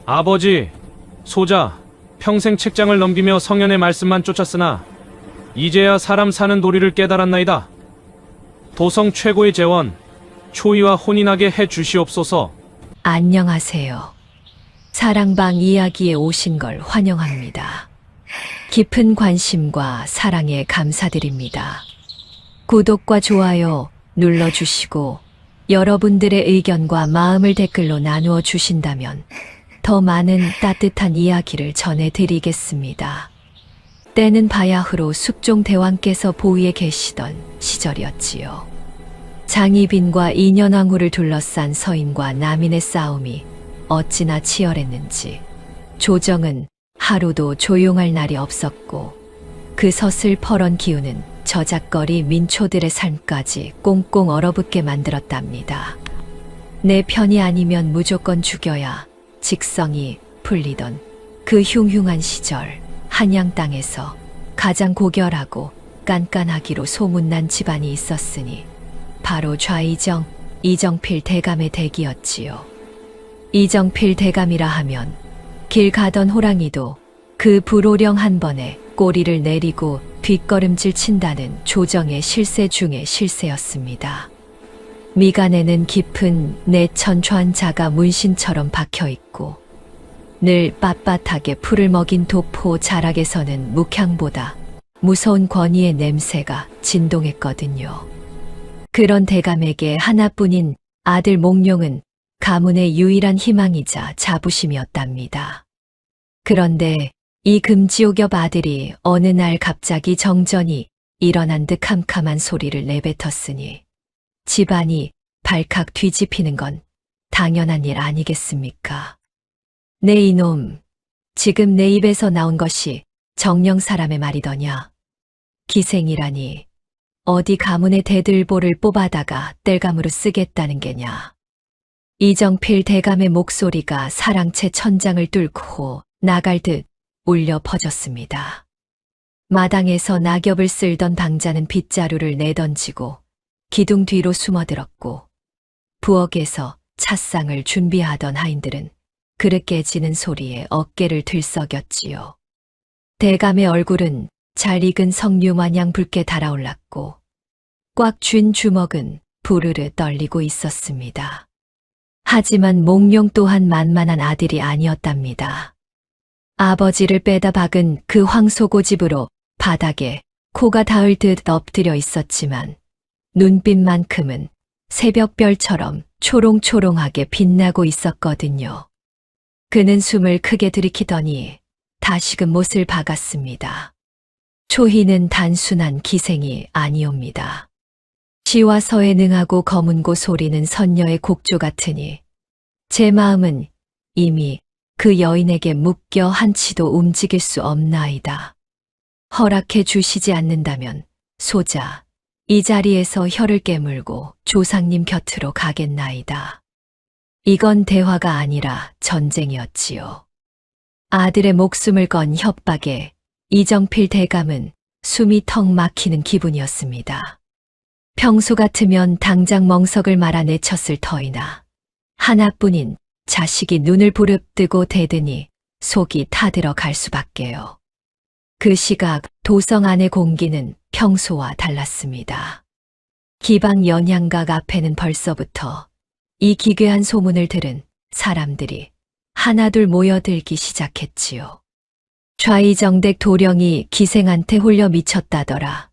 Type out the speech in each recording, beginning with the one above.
아버지, 소자, 평생 책장을 넘기며 성현의 말씀만 쫓았으나 이제야 사람 사는 도리를 깨달았나이다. 도성 최고의 재원, 초이와 혼인하게 해 주시옵소서. 안녕하세요. 사랑방 이야기에 오신 걸 환영합니다. 깊은 관심과 사랑에 감사드립니다. 구독과 좋아요 눌러주시고 여러분들의 의견과 마음을 댓글로 나누어 주신다면 더 많은 따뜻한 이야기를 전해드리겠습니다. 때는 바야흐로 숙종대왕께서 보위에 계시던 시절이었지요. 장희빈과 인현왕후를 둘러싼 서인과 남인의 싸움이 어찌나 치열했는지 조정은 하루도 조용할 날이 없었고 그 서슬퍼런 기운은 저작거리 민초들의 삶까지 꽁꽁 얼어붙게 만들었답니다. 내 편이 아니면 무조건 죽여야 직성이 풀리던 그 흉흉한 시절, 한양 땅에서 가장 고결하고 깐깐하기로 소문난 집안이 있었으니 바로 좌이정, 이정필 대감의 댁이었지요. 이정필 대감이라 하면 길 가던 호랑이도 그 불호령 한 번에 꼬리를 내리고 뒷걸음질 친다는 조정의 실세 중의 실세였습니다. 미간에는 깊은 내천좌자가 문신처럼 박혀있고 늘 빳빳하게 풀을 먹인 도포 자락에서는 묵향보다 무서운 권위의 냄새가 진동했거든요. 그런 대감에게 하나뿐인 아들 몽룡은 가문의 유일한 희망이자 자부심이었답니다. 그런데 이 금지옥엽 아들이 어느 날 갑자기 정전이 일어난 듯 캄캄한 소리를 내뱉었으니 집안이 발칵 뒤집히는 건 당연한 일 아니겠습니까? 네 이놈, 지금 내 입에서 나온 것이 정령 사람의 말이더냐? 기생이라니 어디 가문의 대들보를 뽑아다가 뗄감으로 쓰겠다는 게냐? 이정필 대감의 목소리가 사랑채 천장을 뚫고 나갈 듯 울려 퍼졌습니다. 마당에서 낙엽을 쓸던 방자는 빗자루를 내던지고 기둥 뒤로 숨어들었고 부엌에서 찻상을 준비하던 하인들은 그릇 깨지는 소리에 어깨를 들썩였지요. 대감의 얼굴은 잘 익은 석류 마냥 붉게 달아올랐고 꽉 쥔 주먹은 부르르 떨리고 있었습니다. 하지만 몽룡 또한 만만한 아들이 아니었답니다. 아버지를 빼다 박은 그 황소고집으로 바닥에 코가 닿을 듯 엎드려 있었지만 눈빛만큼은 새벽별처럼 초롱초롱하게 빛나고 있었거든요. 그는 숨을 크게 들이키더니 다시금 못을 박았습니다. 초희는 단순한 기생이 아니옵니다. 시와 서에 능하고 검은고 소리는 선녀의 곡조 같으니 제 마음은 이미 그 여인에게 묶여 한치도 움직일 수 없나이다. 허락해 주시지 않는다면 소자, 이 자리에서 혀를 깨물고 조상님 곁으로 가겠나이다. 이건 대화가 아니라 전쟁이었지요. 아들의 목숨을 건 협박에 이정필 대감은 숨이 턱 막히는 기분이었습니다. 평소 같으면 당장 멍석을 말아내쳤을 터이나 하나뿐인 자식이 눈을 부릅뜨고 대드니 속이 타들어갈 수밖에요. 그 시각 도성 안의 공기는 평소와 달랐습니다. 기방 연양각 앞에는 벌써부터 이 기괴한 소문을 들은 사람들이 하나둘 모여들기 시작했지요. 좌이정댁 도령이 기생한테 홀려 미쳤다더라.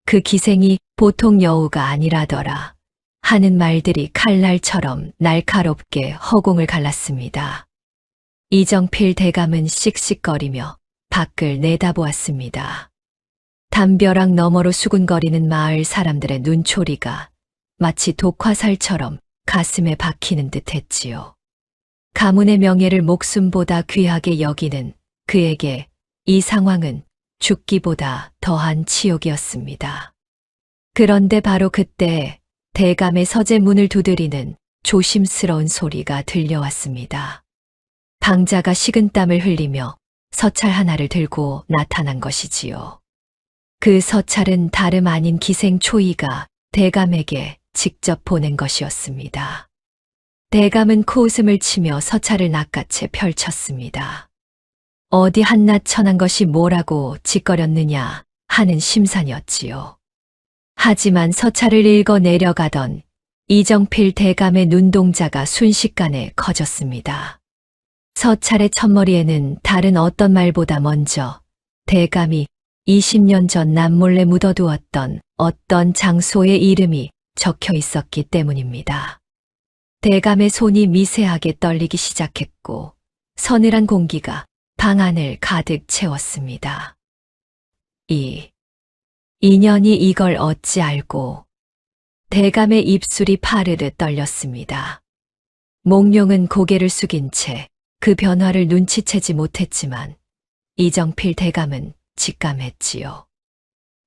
그 기생이 보통 여우가 아니라더라. 하는 말들이 칼날처럼 날카롭게 허공을 갈랐습니다. 이정필 대감은 씩씩거리며 밖을 내다보았습니다. 담벼락 너머로 수군거리는 마을 사람들의 눈초리가 마치 독화살처럼 가슴에 박히는 듯 했지요. 가문의 명예를 목숨보다 귀하게 여기는 그에게 이 상황은 죽기보다 더한 치욕이었습니다. 그런데 바로 그때 대감의 서재 문을 두드리는 조심스러운 소리가 들려왔습니다. 방자가 식은땀을 흘리며 서찰 하나를 들고 나타난 것이지요. 그 서찰은 다름 아닌 기생 초이가 대감에게 직접 보낸 것이었습니다. 대감은 코웃음을 치며 서찰을 낚아채 펼쳤습니다. 어디 한낱 천한 것이 뭐라고 짓거렸느냐 하는 심산이었지요. 하지만 서찰을 읽어 내려가던 이정필 대감의 눈동자가 순식간에 커졌습니다. 서찰의 첫머리에는 다른 어떤 말보다 먼저 대감이 20년 전 남몰래 묻어두었던 어떤 장소의 이름이 적혀 있었기 때문입니다. 대감의 손이 미세하게 떨리기 시작했고 서늘한 공기가 방 안을 가득 채웠습니다. 인연이 이걸 어찌 알고 대감의 입술이 파르르 떨렸습니다. 몽룡은 고개를 숙인 채 그 변화를 눈치채지 못했지만 이정필 대감은 직감했지요.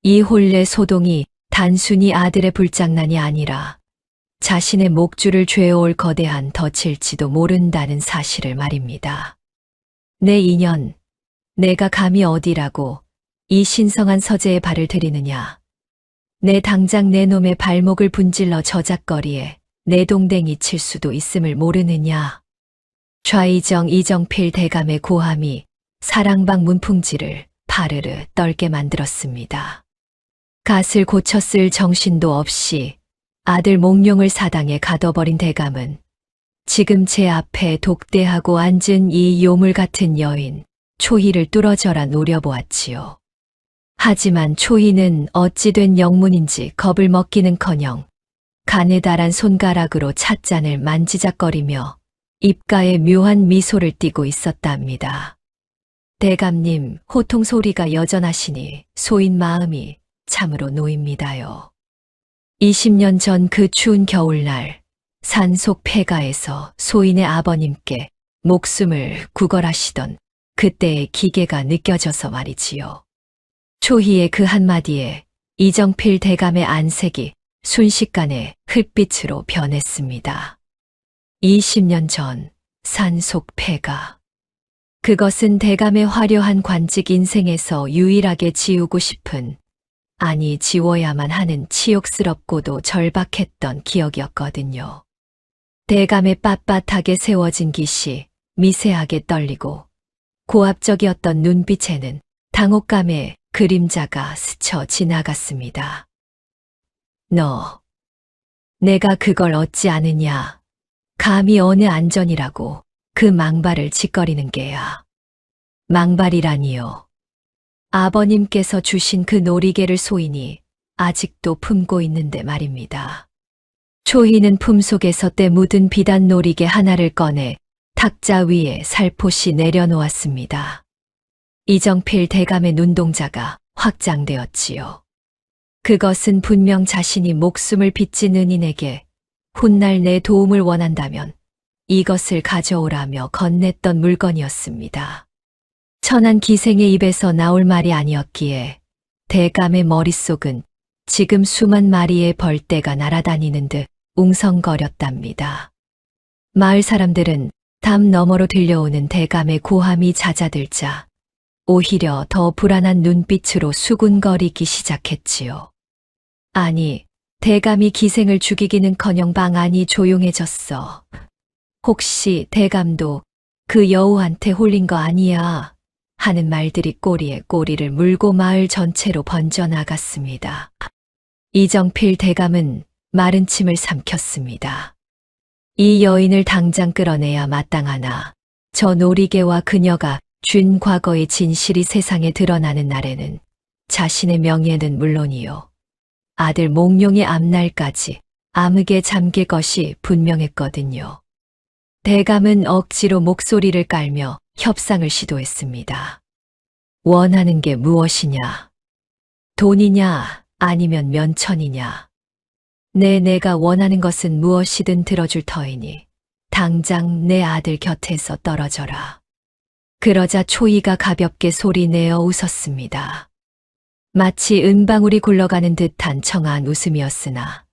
이 혼례 소동이 단순히 아들의 불장난이 아니라 자신의 목줄을 죄어올 거대한 덫일지도 모른다는 사실을 말입니다. 내 인연, 내가 감히 어디라고 이 신성한 서재에 발을 들이느냐. 내 당장 내 놈의 발목을 분질러 저작거리에 내 동댕이 칠 수도 있음을 모르느냐. 좌이정 이정필 대감의 고함이 사랑방 문풍지를 파르르 떨게 만들었습니다. 갓을 고쳤을 정신도 없이 아들 몽룡을 사당에 가둬버린 대감은 지금 제 앞에 독대하고 앉은 이 요물 같은 여인 초희를 뚫어져라 노려보았지요. 하지만 초희는 어찌 된 영문인지 겁을 먹기는커녕 가느다란 손가락으로 찻잔을 만지작거리며 입가에 묘한 미소를 띠고 있었답니다. 대감님, 호통 소리가 여전하시니 소인 마음이 참으로 놓입니다요. 20년 전 그 추운 겨울날 산속 폐가에서 소인의 아버님께 목숨을 구걸하시던 그때의 기계가 느껴져서 말이지요. 초희의 그 한마디에 이정필 대감의 안색이 순식간에 흙빛으로 변했습니다. 20년 전 산속 폐가. 그것은 대감의 화려한 관직 인생에서 유일하게 지우고 싶은, 아니 지워야만 하는 치욕스럽고도 절박했던 기억이었거든요. 대감의 빳빳하게 세워진 깃이 미세하게 떨리고 고압적이었던 눈빛에는 당혹감의 그림자가 스쳐 지나갔습니다. 너, 내가 그걸 어찌 아느냐. 감히 어느 안전이라고 그 망발을 짓거리는 게야. 망발이라니요. 아버님께서 주신 그 놀이개를 소인이 아직도 품고 있는데 말입니다. 초희는 품속에서 때 묻은 비단 놀이개 하나를 꺼내 탁자 위에 살포시 내려놓았습니다. 이정필 대감의 눈동자가 확장되었지요. 그것은 분명 자신이 목숨을 빚진 은인에게 훗날 내 도움을 원한다면 이것을 가져오라며 건넸던 물건이었습니다. 천한 기생의 입에서 나올 말이 아니었기에 대감의 머릿속은 지금 수만 마리의 벌떼가 날아다니는 듯 웅성거렸답니다. 마을 사람들은 담 너머로 들려오는 대감의 고함이 잦아들자 오히려 더 불안한 눈빛으로 수군거리기 시작했지요. 아니, 대감이 기생을 죽이기는커녕 방 안이 조용해졌어. 혹시 대감도 그 여우한테 홀린 거 아니야? 하는 말들이 꼬리에 꼬리를 물고 마을 전체로 번져나갔습니다. 이정필 대감은 마른 침을 삼켰습니다. 이 여인을 당장 끌어내야 마땅하나 저 놀이개와 그녀가 준 과거의 진실이 세상에 드러나는 날에는 자신의 명예는 물론이요. 아들 몽룡의 앞날까지 암흑에 잠길 것이 분명했거든요. 대감은 억지로 목소리를 깔며 협상을 시도했습니다. 원하는 게 무엇이냐? 돈이냐 아니면 면천이냐? 내가 원하는 것은 무엇이든 들어줄 터이니 당장 내 아들 곁에서 떨어져라. 그러자 초이가 가볍게 소리내어 웃었습니다. 마치 은방울이 굴러가는 듯한 청아한 웃음이었으나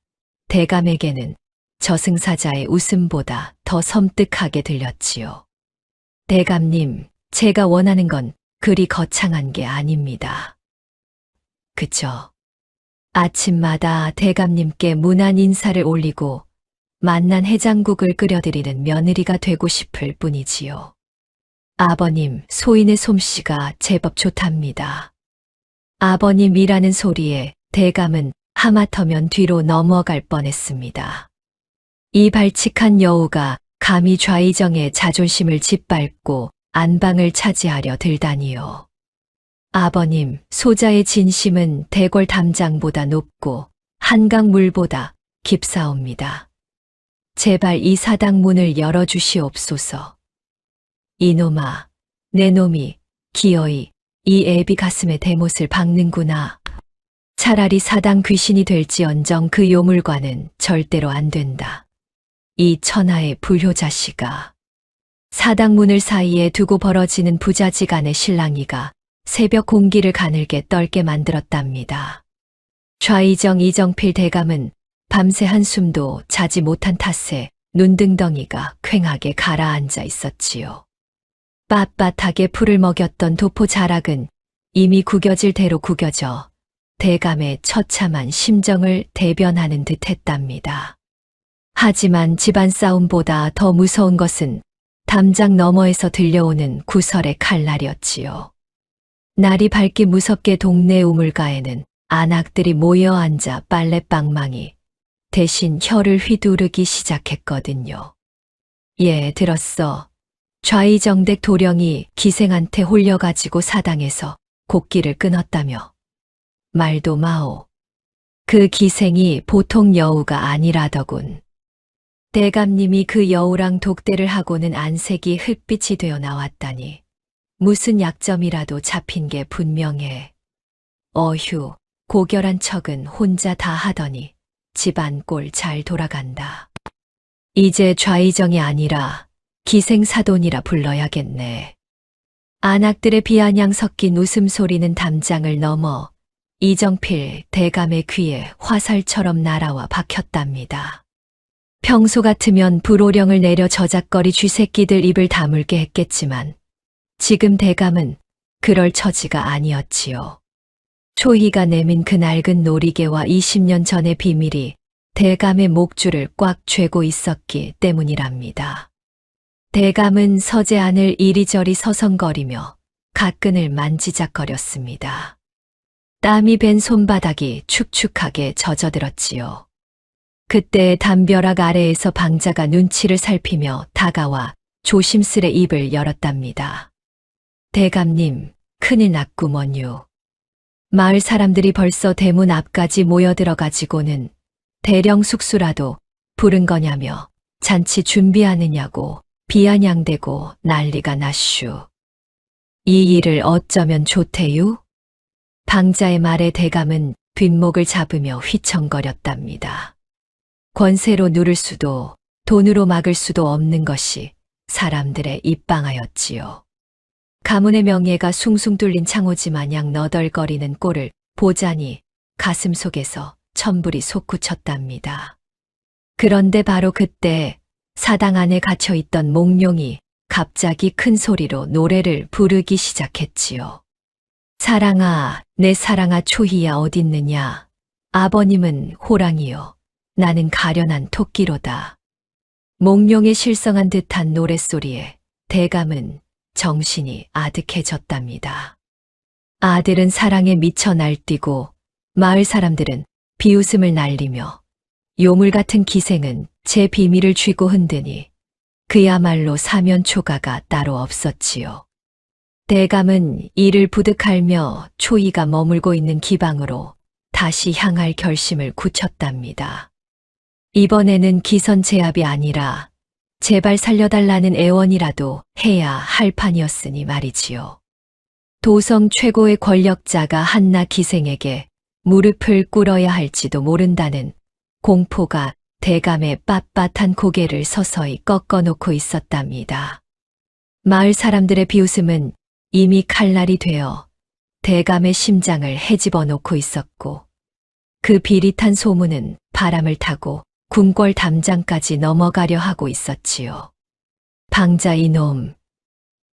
대감에게는 저승사자의 웃음보다 더 섬뜩하게 들렸지요. 대감님, 제가 원하는 건 그리 거창한 게 아닙니다. 그저 아침마다 대감님께 문안 인사를 올리고 맛난 해장국을 끓여드리는 며느리가 되고 싶을 뿐이지요. 아버님, 소인의 솜씨가 제법 좋답니다. 아버님이라는 소리에 대감은 하마터면 뒤로 넘어갈 뻔했습니다. 이 발칙한 여우가 감히 좌의정의 자존심을 짓밟고 안방을 차지하려 들다니요. 아버님, 소자의 진심은 대궐 담장보다 높고 한강물보다 깊사옵니다. 제발 이 사당 문을 열어주시옵소서. 이놈아, 내 놈이 기어이 이 애비 가슴에 대못을 박는구나. 차라리 사당 귀신이 될지언정 그 요물과는 절대로 안 된다. 이 천하의 불효자식아. 사당 문을 사이에 두고 벌어지는 부자지간의 실랑이가 새벽 공기를 가늘게 떨게 만들었답니다. 좌의정 이정필 대감은 밤새 한숨도 자지 못한 탓에 눈등덩이가 퀭하게 가라앉아 있었지요. 빳빳하게 풀을 먹였던 도포 자락은 이미 구겨질 대로 구겨져 대감의 처참한 심정을 대변하는 듯 했답니다. 하지만 집안 싸움보다 더 무서운 것은 담장 너머에서 들려오는 구설의 칼날이었지요. 날이 밝기 무섭게 동네 우물가에는 안악들이 모여 앉아 빨래방망이 대신 혀를 휘두르기 시작했거든요. 예, 들었어. 좌의정댁 도령이 기생한테 홀려가지고 사당에서 곡기를 끊었다며. 말도 마오. 그 기생이 보통 여우가 아니라더군. 대감님이 그 여우랑 독대를 하고는 안색이 흙빛이 되어 나왔다니. 무슨 약점이라도 잡힌 게 분명해. 어휴, 고결한 척은 혼자 다 하더니 집안 꼴 잘 돌아간다. 이제 좌의정이 아니라 기생사돈이라 불러야겠네. 안악들의 비아냥 섞인 웃음소리는 담장을 넘어 이정필 대감의 귀에 화살처럼 날아와 박혔답니다. 평소 같으면 불호령을 내려 저작거리 쥐새끼들 입을 다물게 했겠지만 지금 대감은 그럴 처지가 아니었지요. 초희가 내민 그 낡은 놀이개와 20년 전의 비밀이 대감의 목줄을 꽉 쥐고 있었기 때문이랍니다. 대감은 서재 안을 이리저리 서성거리며 가끈을 만지작거렸습니다. 땀이 밴 손바닥이 축축하게 젖어들었지요. 그때 담벼락 아래에서 방자가 눈치를 살피며 다가와 조심스레 입을 열었답니다. 대감님, 큰일 났구먼요. 마을 사람들이 벌써 대문 앞까지 모여들어가지고는 대령 숙수라도 부른 거냐며 잔치 준비하느냐고 비아냥대고 난리가 났슈. 이 일을 어쩌면 좋대유? 방자의 말에 대감은 뒷목을 잡으며 휘청거렸답니다. 권세로 누를 수도 돈으로 막을 수도 없는 것이 사람들의 입방아였지요. 가문의 명예가 숭숭 뚫린 창호지 마냥 너덜거리는 꼴을 보자니 가슴 속에서 천불이 솟구쳤답니다. 그런데 바로 그때 사당 안에 갇혀있던 몽룡이 갑자기 큰 소리로 노래를 부르기 시작했지요. 사랑아, 내 사랑아 초희야 어딨느냐. 아버님은 호랑이요. 나는 가련한 토끼로다. 몽룡의 실성한 듯한 노랫소리에 대감은 정신이 아득해졌답니다. 아들은 사랑에 미쳐 날뛰고 마을 사람들은 비웃음을 날리며 요물 같은 기생은 제 비밀을 쥐고 흔드니 그야말로 사면초가가 따로 없었지요. 대감은 이를 부득할며 초희가 머물고 있는 기방으로 다시 향할 결심을 굳혔답니다. 이번에는 기선제압이 아니라 제발 살려달라는 애원이라도 해야 할 판이었으니 말이지요. 도성 최고의 권력자가 한나 기생에게 무릎을 꿇어야 할지도 모른다는 공포가 대감의 빳빳한 고개를 서서히 꺾어놓고 있었답니다. 마을 사람들의 비웃음은 이미 칼날이 되어 대감의 심장을 헤집어 놓고 있었고 그 비릿한 소문은 바람을 타고 궁궐 담장까지 넘어가려 하고 있었지요. 방자 이놈,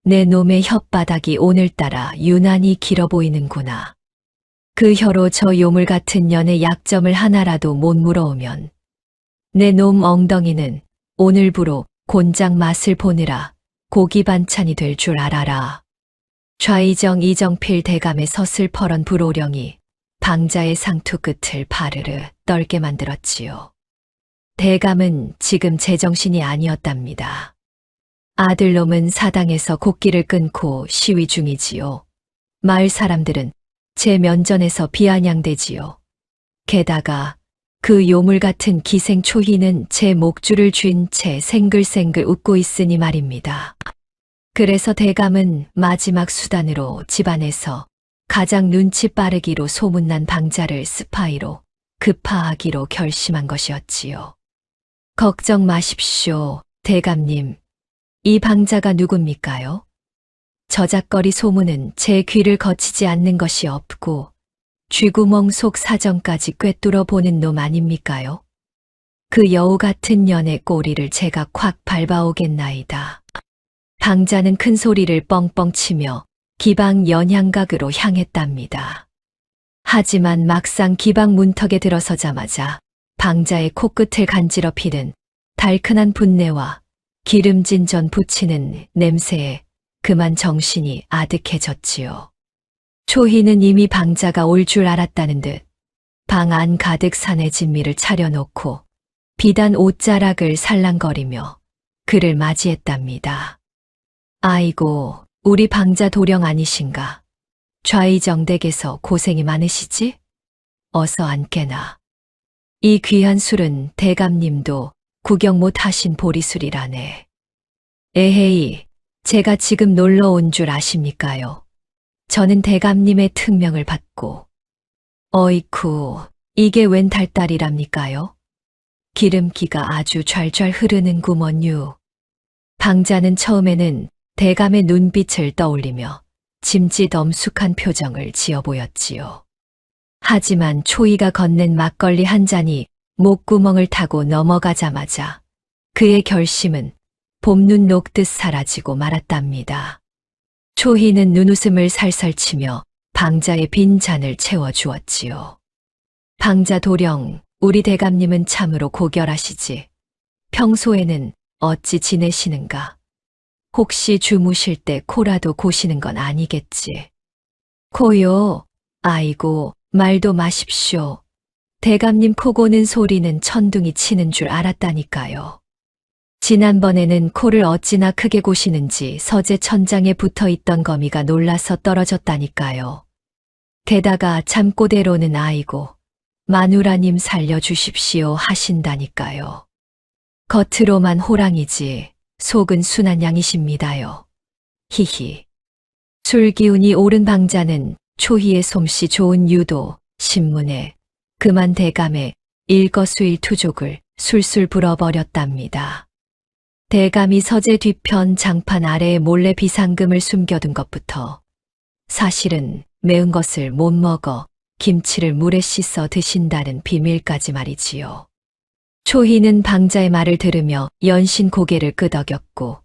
내 놈의 혓바닥이 오늘따라 유난히 길어 보이는구나. 그 혀로 저 요물 같은 년의 약점을 하나라도 못 물어오면 내 놈 엉덩이는 오늘부로 곤장 맛을 보느라 고기 반찬이 될 줄 알아라. 좌이정 이정필 대감의 서슬퍼런 불호령이 방자의 상투 끝을 바르르 떨게 만들었지요. 대감은 지금 제정신이 아니었답니다. 아들놈은 사당에서 곡기를 끊고 시위 중이지요. 마을 사람들은 제 면전에서 비아냥대지요. 게다가 그 요물 같은 기생 초희는 제 목줄을 쥔 채 생글생글 웃고 있으니 말입니다. 그래서 대감은 마지막 수단으로 집안에서 가장 눈치 빠르기로 소문난 방자를 스파이로 급파하기로 결심한 것이었지요. 걱정 마십시오, 대감님. 이 방자가 누굽니까요? 저작거리 소문은 제 귀를 거치지 않는 것이 없고 쥐구멍 속 사정까지 꿰뚫어 보는 놈 아닙니까요? 그 여우 같은 년의 꼬리를 제가 콱 밟아오겠나이다. 방자는 큰 소리를 뻥뻥 치며 기방 연향각으로 향했답니다. 하지만 막상 기방 문턱에 들어서자마자 방자의 코끝을 간지럽히는 달큰한 분내와 기름진 전 부치는 냄새에 그만 정신이 아득해졌지요. 초희는 이미 방자가 올 줄 알았다는 듯 방 안 가득 산의 진미를 차려놓고 비단 옷자락을 살랑거리며 그를 맞이했답니다. 아이고, 우리 방자 도령 아니신가? 좌이정댁에서 고생이 많으시지? 어서 앉게나. 이 귀한 술은 대감님도 구경 못 하신 보리술이라네. 에헤이, 제가 지금 놀러 온 줄 아십니까요? 저는 대감님의 특명을 받고. 어이쿠, 이게 웬 달달이랍니까요? 기름기가 아주 좔좔 흐르는구먼요. 방자는 처음에는 대감의 눈빛을 떠올리며 짐짓 엄숙한 표정을 지어 보였지요. 하지만 초이가 건넨 막걸리 한 잔이 목구멍을 타고 넘어가자마자 그의 결심은 봄눈 녹듯 사라지고 말았답니다. 초희는 눈웃음을 살살 치며 방자의 빈 잔을 채워주었지요. 방자 도령, 우리 대감님은 참으로 고결하시지. 평소에는 어찌 지내시는가? 혹시 주무실 때 코라도 고시는 건 아니겠지. 코요? 아이고, 말도 마십시오. 대감님 코 고는 소리는 천둥이 치는 줄 알았다니까요. 지난번에는 코를 어찌나 크게 고시는지 서재 천장에 붙어 있던 거미가 놀라서 떨어졌다니까요. 게다가 잠꼬대로는 아이고, 마누라님 살려주십시오 하신다니까요. 겉으로만 호랑이지 속은 순한 양이십니다요. 히히. 술 기운이 오른 방자는 초희의 솜씨 좋은 유도, 신문에 그만 대감의 일거수일투족을 술술 불어버렸답니다. 대감이 서재 뒤편 장판 아래에 몰래 비상금을 숨겨둔 것부터 사실은 매운 것을 못 먹어 김치를 물에 씻어 드신다는 비밀까지 말이지요. 초희는 방자의 말을 들으며 연신 고개를 끄덕였고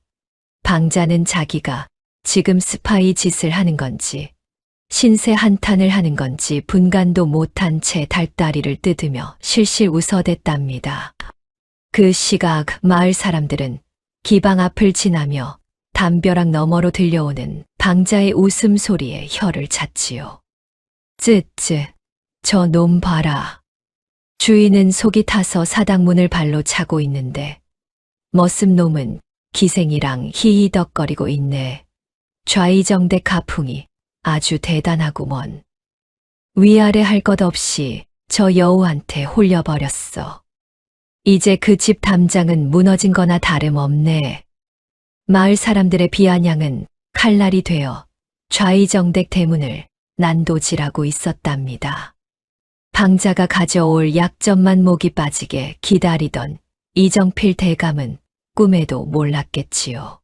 방자는 자기가 지금 스파이 짓을 하는 건지 신세 한탄을 하는 건지 분간도 못한 채 닭다리를 뜯으며 실실 웃어댔답니다. 그 시각 마을 사람들은 기방 앞을 지나며 담벼락 너머로 들려오는 방자의 웃음소리에 혀를 찼지요. 쯔쯔, 저 놈 봐라. 주인은 속이 타서 사당문을 발로 차고 있는데 머슴 놈은 기생이랑 히히덕거리고 있네. 좌이정대 가풍이 아주 대단하구먼. 위아래 할 것 없이 저 여우한테 홀려버렸어. 이제 그 집 담장은 무너진 거나 다름없네. 마을 사람들의 비아냥은 칼날이 되어 좌이정댁 대문을 난도질하고 있었답니다. 방자가 가져올 약점만 목이 빠지게 기다리던 이정필 대감은 꿈에도 몰랐겠지요.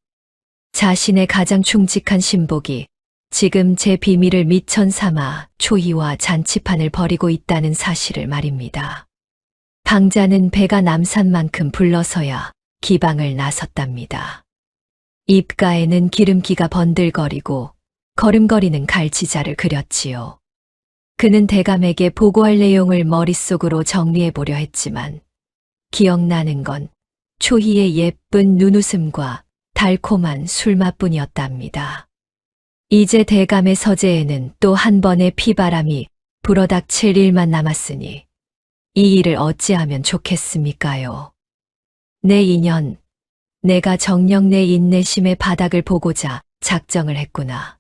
자신의 가장 충직한 신복이 지금 제 비밀을 미천 삼아 초희와 잔치판을 벌이고 있다는 사실을 말입니다. 방자는 배가 남산만큼 불러서야 기방을 나섰답니다. 입가에는 기름기가 번들거리고 걸음거리는 갈치자를 그렸지요. 그는 대감에게 보고할 내용을 머릿속으로 정리해 보려 했지만 기억나는 건 초희의 예쁜 눈웃음과 달콤한 술맛뿐이었답니다. 이제 대감의 서재에는 또 한 번의 피바람이 불어닥칠 일만 남았으니 이 일을 어찌하면 좋겠습니까요? 내 인연, 내가 정녕 내 인내심의 바닥을 보고자 작정을 했구나.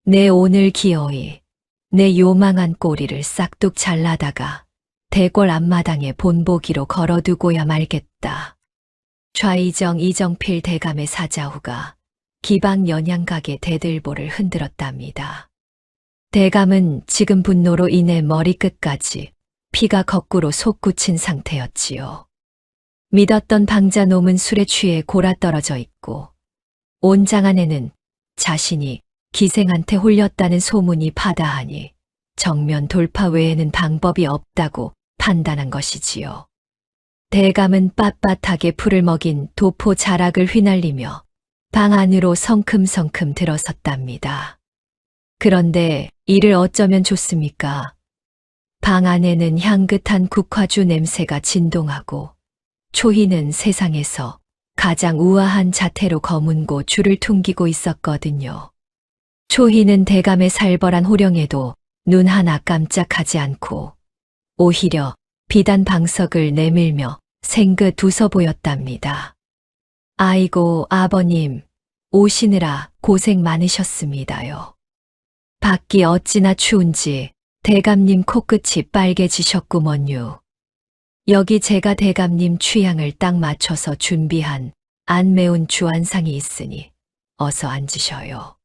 내 오늘 기어이, 내 요망한 꼬리를 싹둑 잘라다가 대궐 앞마당에 본보기로 걸어두고야 말겠다. 좌이정 이정필 대감의 사자후가 기방 연양각의 대들보를 흔들었답니다. 대감은 지금 분노로 인해 머리끝까지 피가 거꾸로 솟구친 상태였지요. 믿었던 방자놈은 술에 취해 골아떨어져 있고 온장 안에는 자신이 기생한테 홀렸다는 소문이 파다하니 정면 돌파 외에는 방법이 없다고 판단한 것이지요. 대감은 빳빳하게 풀을 먹인 도포 자락을 휘날리며 방 안으로 성큼성큼 들어섰답니다. 그런데 이를 어쩌면 좋습니까? 방 안에는 향긋한 국화주 냄새가 진동하고 초희는 세상에서 가장 우아한 자태로 검은고 줄을 퉁기고 있었거든요. 초희는 대감의 살벌한 호령에도 눈 하나 깜짝하지 않고 오히려 비단 방석을 내밀며 생긋 웃어 보였답니다. 아이고 아버님, 오시느라 고생 많으셨습니다요. 밖이 어찌나 추운지 대감님 코끝이 빨개지셨구먼요. 여기 제가 대감님 취향을 딱 맞춰서 준비한 안 매운 주안상이 있으니 어서 앉으셔요.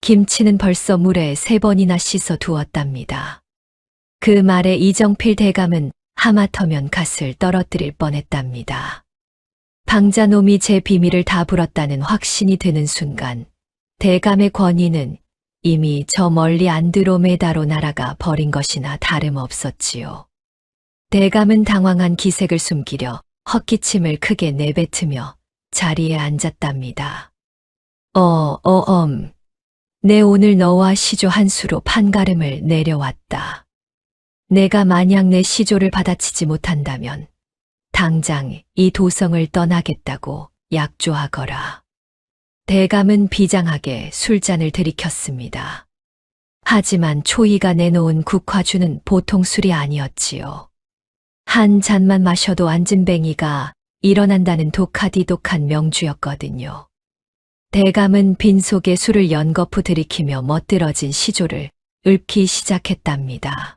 김치는 벌써 물에 3번이나 씻어 두었답니다. 그 말에 이정필 대감은 하마터면 갓을 떨어뜨릴 뻔했답니다. 방자놈이 제 비밀을 다 불었다는 확신이 드는 순간 대감의 권위는 이미 저 멀리 안드로메다로 날아가 버린 것이나 다름없었지요. 대감은 당황한 기색을 숨기려 헛기침을 크게 내뱉으며 자리에 앉았답니다. 내 오늘 너와 시조 한 수로 판가름을 내려왔다. 내가 만약 내 시조를 받아치지 못한다면 당장 이 도성을 떠나겠다고 약조하거라. 대감은 비장하게 술잔을 들이켰습니다. 하지만 초희가 내놓은 국화주는 보통 술이 아니었지요. 한 잔만 마셔도 앉은뱅이가 일어난다는 독하디독한 명주였거든요. 대감은 빈속에 술을 연거푸 들이키며 멋들어진 시조를 읊기 시작했답니다.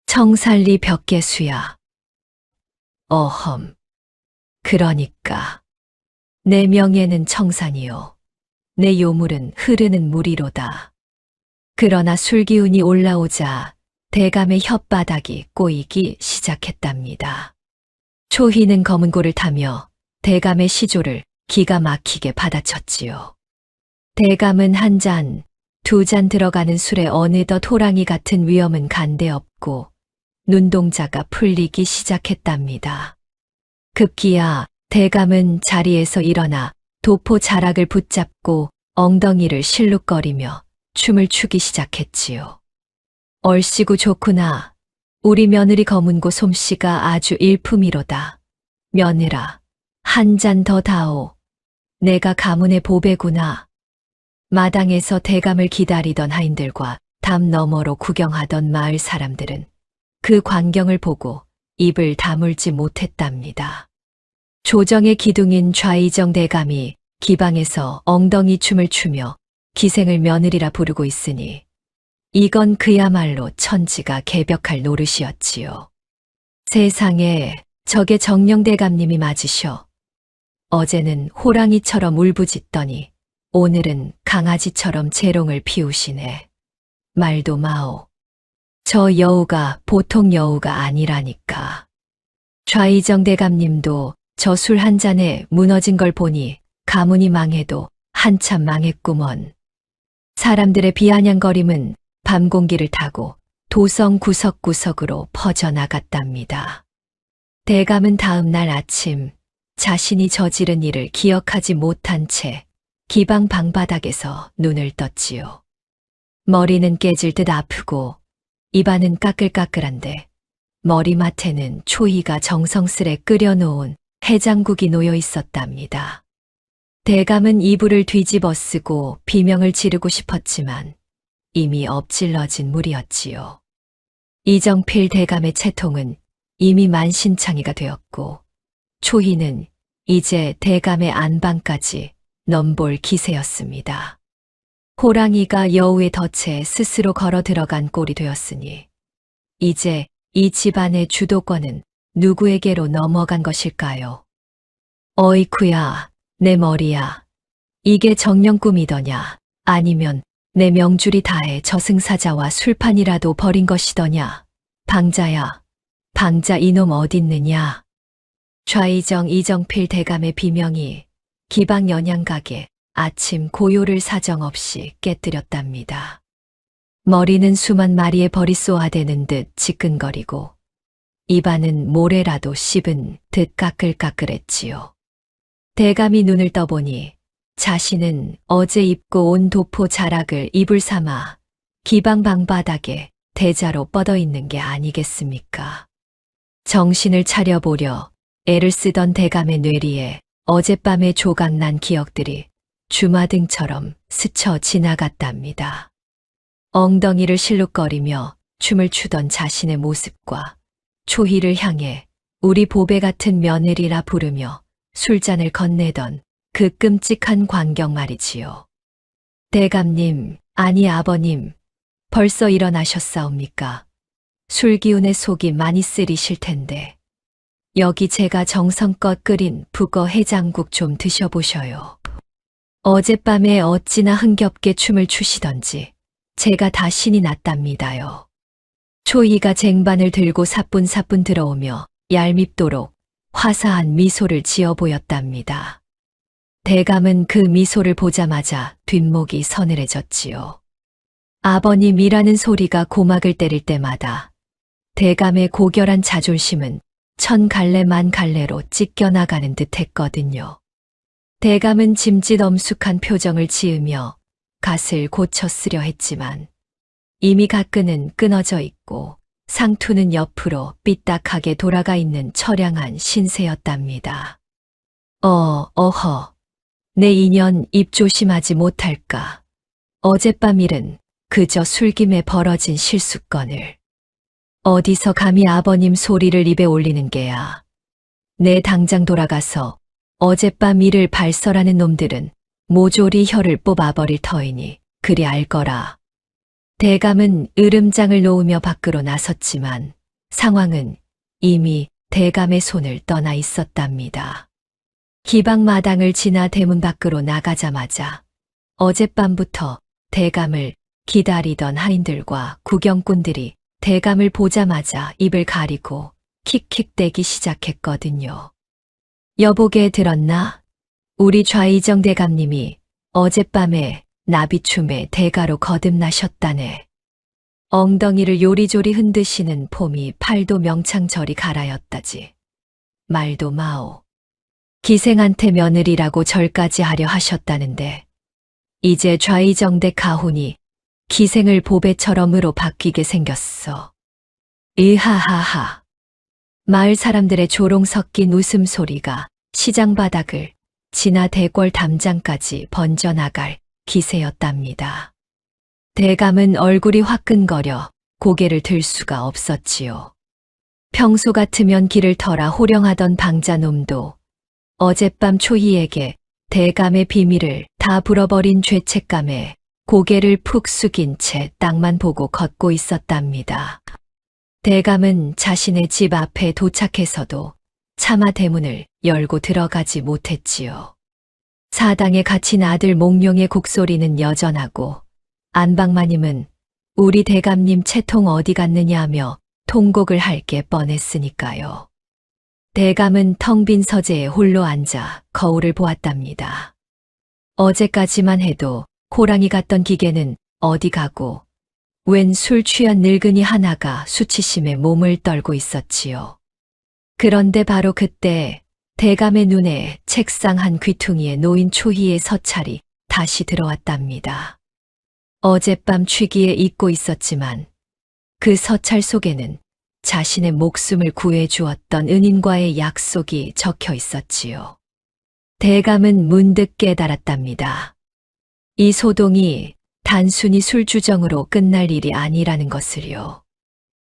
청살리 벽계수야. 그러니까 내 명예는 청산이요. 내 요물은 흐르는 물이로다. 그러나 술기운이 올라오자 대감의 혓바닥이 꼬이기 시작했답니다. 초희는 검은고를 타며 대감의 시조를 기가 막히게 받아쳤지요. 대감은 한 잔, 2잔 들어가는 술에 어느덧 호랑이 같은 위험은 간데 없고 눈동자가 풀리기 시작했답니다. 급기야 대감은 자리에서 일어나 도포 자락을 붙잡고 엉덩이를 실룩거리며 춤을 추기 시작했지요. 얼씨구 좋구나. 우리 며느리 검은고 솜씨가 아주 일품이로다. 며느라, 한 잔 더 다오. 내가 가문의 보배구나. 마당에서 대감을 기다리던 하인들과 담 너머로 구경하던 마을 사람들은 그 광경을 보고 입을 다물지 못했답니다. 조정의 기둥인 좌이정 대감이 기방에서 엉덩이 춤을 추며 기생을 며느리라 부르고 있으니 이건 그야말로 천지가 개벽할 노릇이었지요. 세상에 저게 정령대감님이 맞으셔. 어제는 호랑이처럼 울부짖더니 오늘은 강아지처럼 재롱을 피우시네. 말도 마오. 저 여우가 보통 여우가 아니라니까. 좌이정 대감님도 저 술 한 잔에 무너진 걸 보니 가문이 망해도 한참 망했구먼. 사람들의 비아냥거림은 밤 공기를 타고 도성 구석구석으로 퍼져나갔답니다. 대감은 다음 날 아침 자신이 저지른 일을 기억하지 못한 채 기방 방바닥에서 눈을 떴지요. 머리는 깨질 듯 아프고 입안은 까끌까끌한데 머리맡에는 초희가 정성스레 끓여놓은 해장국이 놓여 있었답니다. 대감은 이불을 뒤집어 쓰고 비명을 지르고 싶었지만 이미 엎질러진 물이었지요. 이정필 대감의 채통은 이미 만신창이가 되었고 초희는 이제 대감의 안방까지 넘볼 기세였습니다. 호랑이가 여우의 덫에 스스로 걸어 들어간 꼴이 되었으니 이제 이 집안의 주도권은 누구에게로 넘어간 것일까요? 어이쿠야, 내 머리야. 이게 정령 꿈이더냐? 아니면 내 명줄이 다해 저승사자와 술판이라도 벌인 것이더냐? 방자야, 방자 이놈 어딨느냐? 좌이정 이정필 대감의 비명이 기방 연양각에 아침 고요를 사정없이 깨뜨렸답니다. 머리는 수만 마리의 벌이 쏘아대는 듯 지끈거리고 입안은 모래라도 씹은 듯 까끌까끌했지요. 대감이 눈을 떠보니 자신은 어제 입고 온 도포 자락을 이불 삼아 기방 방바닥에 대자로 뻗어 있는 게 아니겠습니까? 정신을 차려보려 애를 쓰던 대감의 뇌리에 어젯밤에 조각난 기억들이 주마등처럼 스쳐 지나갔답니다. 엉덩이를 실룩거리며 춤을 추던 자신의 모습과 초희를 향해 우리 보배 같은 며느리라 부르며 술잔을 건네던 그 끔찍한 광경 말이지요. 대감님, 아니 아버님, 벌써 일어나셨사옵니까? 술 기운에 속이 많이 쓰리실 텐데 여기 제가 정성껏 끓인 북어 해장국 좀 드셔보셔요. 어젯밤에 어찌나 흥겹게 춤을 추시던지 제가 다 신이 났답니다요. 초희가 쟁반을 들고 사뿐사뿐 들어오며 얄밉도록 화사한 미소를 지어 보였답니다. 대감은 그 미소를 보자마자 뒷목이 서늘해졌지요. 아버님이라는 소리가 고막을 때릴 때마다 대감의 고결한 자존심은 천 갈래 만 갈래로 찢겨나가는 듯 했거든요. 대감은 짐짓 엄숙한 표정을 지으며 갓을 고쳐 쓰려 했지만 이미 갓끈은 끊어져 있고 상투는 옆으로 삐딱하게 돌아가 있는 처량한 신세였답니다. 어허, 내 인연 입 조심하지 못할까. 어젯밤 일은 그저 술김에 벌어진 실수건을. 어디서 감히 아버님 소리를 입에 올리는 게야. 내 당장 돌아가서 어젯밤 일을 발설하는 놈들은 모조리 혀를 뽑아버릴 터이니 그리 알 거라. 대감은 으름장을 놓으며 밖으로 나섰지만 상황은 이미 대감의 손을 떠나 있었답니다. 기방마당을 지나 대문 밖으로 나가자마자 어젯밤부터 대감을 기다리던 하인들과 구경꾼들이 대감을 보자마자 입을 가리고 킥킥대기 시작했거든요. 여보게 들었나? 우리 좌이정 대감님이 어젯밤에 나비춤에 대가로 거듭나셨다네. 엉덩이를 요리조리 흔드시는 폼이 팔도 명창저리 갈아였다지. 말도 마오. 기생한테 며느리라고 절까지 하려 하셨다는데 이제 좌이정대 가훈이 기생을 보배처럼으로 바뀌게 생겼어. 으하하하. 마을 사람들의 조롱 섞인 웃음소리가 시장 바닥을 지나 대궐 담장까지 번져나갈 기세였답니다. 대감은 얼굴이 화끈거려 고개를 들 수가 없었지요. 평소 같으면 길을 털어 호령하던 방자놈도 어젯밤 초희에게 대감의 비밀을 다 불어버린 죄책감에 고개를 푹 숙인 채 땅만 보고 걷고 있었답니다. 대감은 자신의 집 앞에 도착해서도 차마 대문을 열고 들어가지 못했지요. 사당에 갇힌 아들 몽룡의 곡소리는 여전하고 안방마님은 우리 대감님 채통 어디 갔느냐 하며 통곡을 할 게 뻔했으니까요. 대감은 텅 빈 서재에 홀로 앉아 거울을 보았답니다. 어제까지만 해도 호랑이 같던 기계는 어디 가고 웬 술 취한 늙은이 하나가 수치심에 몸을 떨고 있었지요. 그런데 바로 그때 대감의 눈에 책상 한 귀퉁이에 놓인 초희의 서찰이 다시 들어왔답니다. 어젯밤 취기에 잊고 있었지만 그 서찰 속에는 자신의 목숨을 구해 주었던 은인과의 약속이 적혀 있었지요. 대감은 문득 깨달았답니다. 이 소동이 단순히 술주정으로 끝날 일이 아니라는 것을요.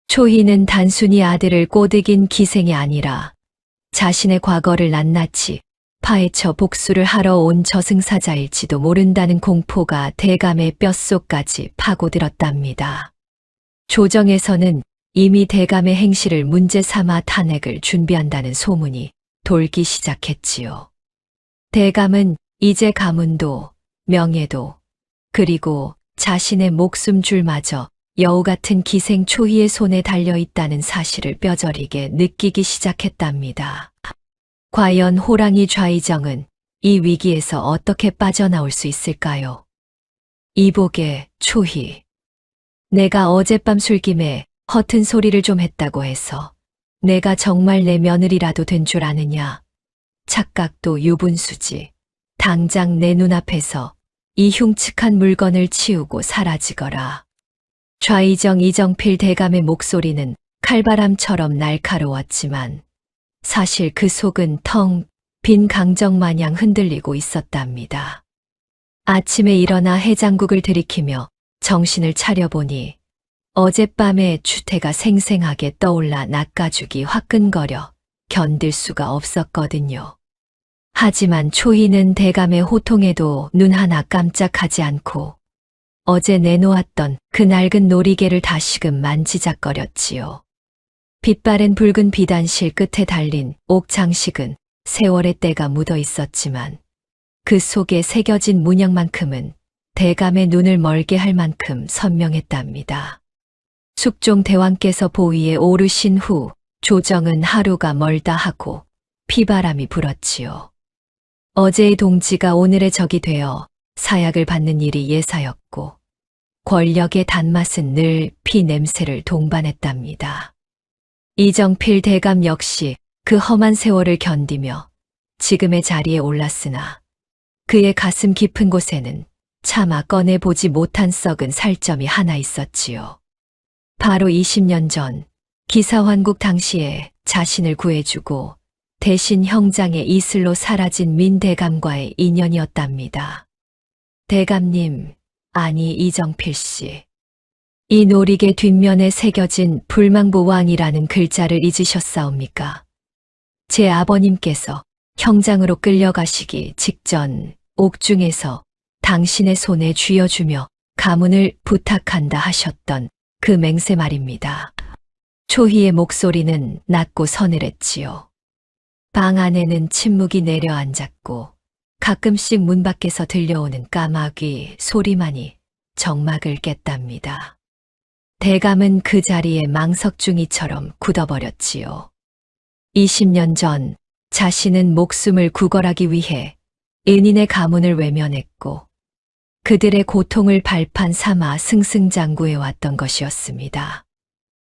초희는 단순히 아들을 꼬드긴 기생이 아니라 자신의 과거를 낱낱이 파헤쳐 복수를 하러 온 저승사자일지도 모른다는 공포가 대감의 뼛속까지 파고들었답니다. 조정에서는 이미 대감의 행실을 문제 삼아 탄핵을 준비한다는 소문이 돌기 시작했지요. 대감은 이제 가문도, 명예도, 그리고 자신의 목숨줄마저 여우 같은 기생 초희의 손에 달려있다는 사실을 뼈저리게 느끼기 시작했답니다. 과연 호랑이 좌이정은 이 위기에서 어떻게 빠져나올 수 있을까요? 이복의 초희. 내가 어젯밤 술김에 허튼 소리를 좀 했다고 해서 내가 정말 내 며느리라도 된 줄 아느냐? 착각도 유분수지. 당장 내 눈앞에서 이 흉측한 물건을 치우고 사라지거라. 좌이정 이정필 대감의 목소리는 칼바람처럼 날카로웠지만 사실 그 속은 텅 빈 강정 마냥 흔들리고 있었답니다. 아침에 일어나 해장국을 들이키며 정신을 차려보니 어젯밤의 추태가 생생하게 떠올라 낯가죽이 화끈거려 견딜 수가 없었거든요. 하지만 초희는 대감의 호통에도 눈 하나 깜짝하지 않고 어제 내놓았던 그 낡은 놀이개를 다시금 만지작거렸지요. 빛바랜 붉은 비단실 끝에 달린 옥장식은 세월의 때가 묻어 있었지만 그 속에 새겨진 문양만큼은 대감의 눈을 멀게 할 만큼 선명했답니다. 숙종 대왕께서 보위에 오르신 후 조정은 하루가 멀다 하고 피바람이 불었지요. 어제의 동지가 오늘의 적이 되어 사약을 받는 일이 예사였고 권력의 단맛은 늘 피 냄새를 동반했답니다. 이정필 대감 역시 그 험한 세월을 견디며 지금의 자리에 올랐으나 그의 가슴 깊은 곳에는 차마 꺼내보지 못한 썩은 살점이 하나 있었지요. 바로 20년 전 기사환국 당시에 자신을 구해주고 대신 형장의 이슬로 사라진 민대감과의 인연이었답니다. 대감님, 아니 이정필 씨. 이 놀이개 뒷면에 새겨진 불망부왕이라는 글자를 잊으셨사옵니까? 제 아버님께서 형장으로 끌려가시기 직전 옥중에서 당신의 손에 쥐어주며 가문을 부탁한다 하셨던 그 맹세 말입니다. 초희의 목소리는 낮고 서늘했지요. 방 안에는 침묵이 내려앉았고 가끔씩 문 밖에서 들려오는 까마귀 소리만이 정막을 깼답니다. 대감은 그 자리에 망석중이처럼 굳어버렸지요. 20년 전 자신은 목숨을 구걸하기 위해 은인의 가문을 외면했고 그들의 고통을 발판 삼아 승승장구해 왔던 것이었습니다.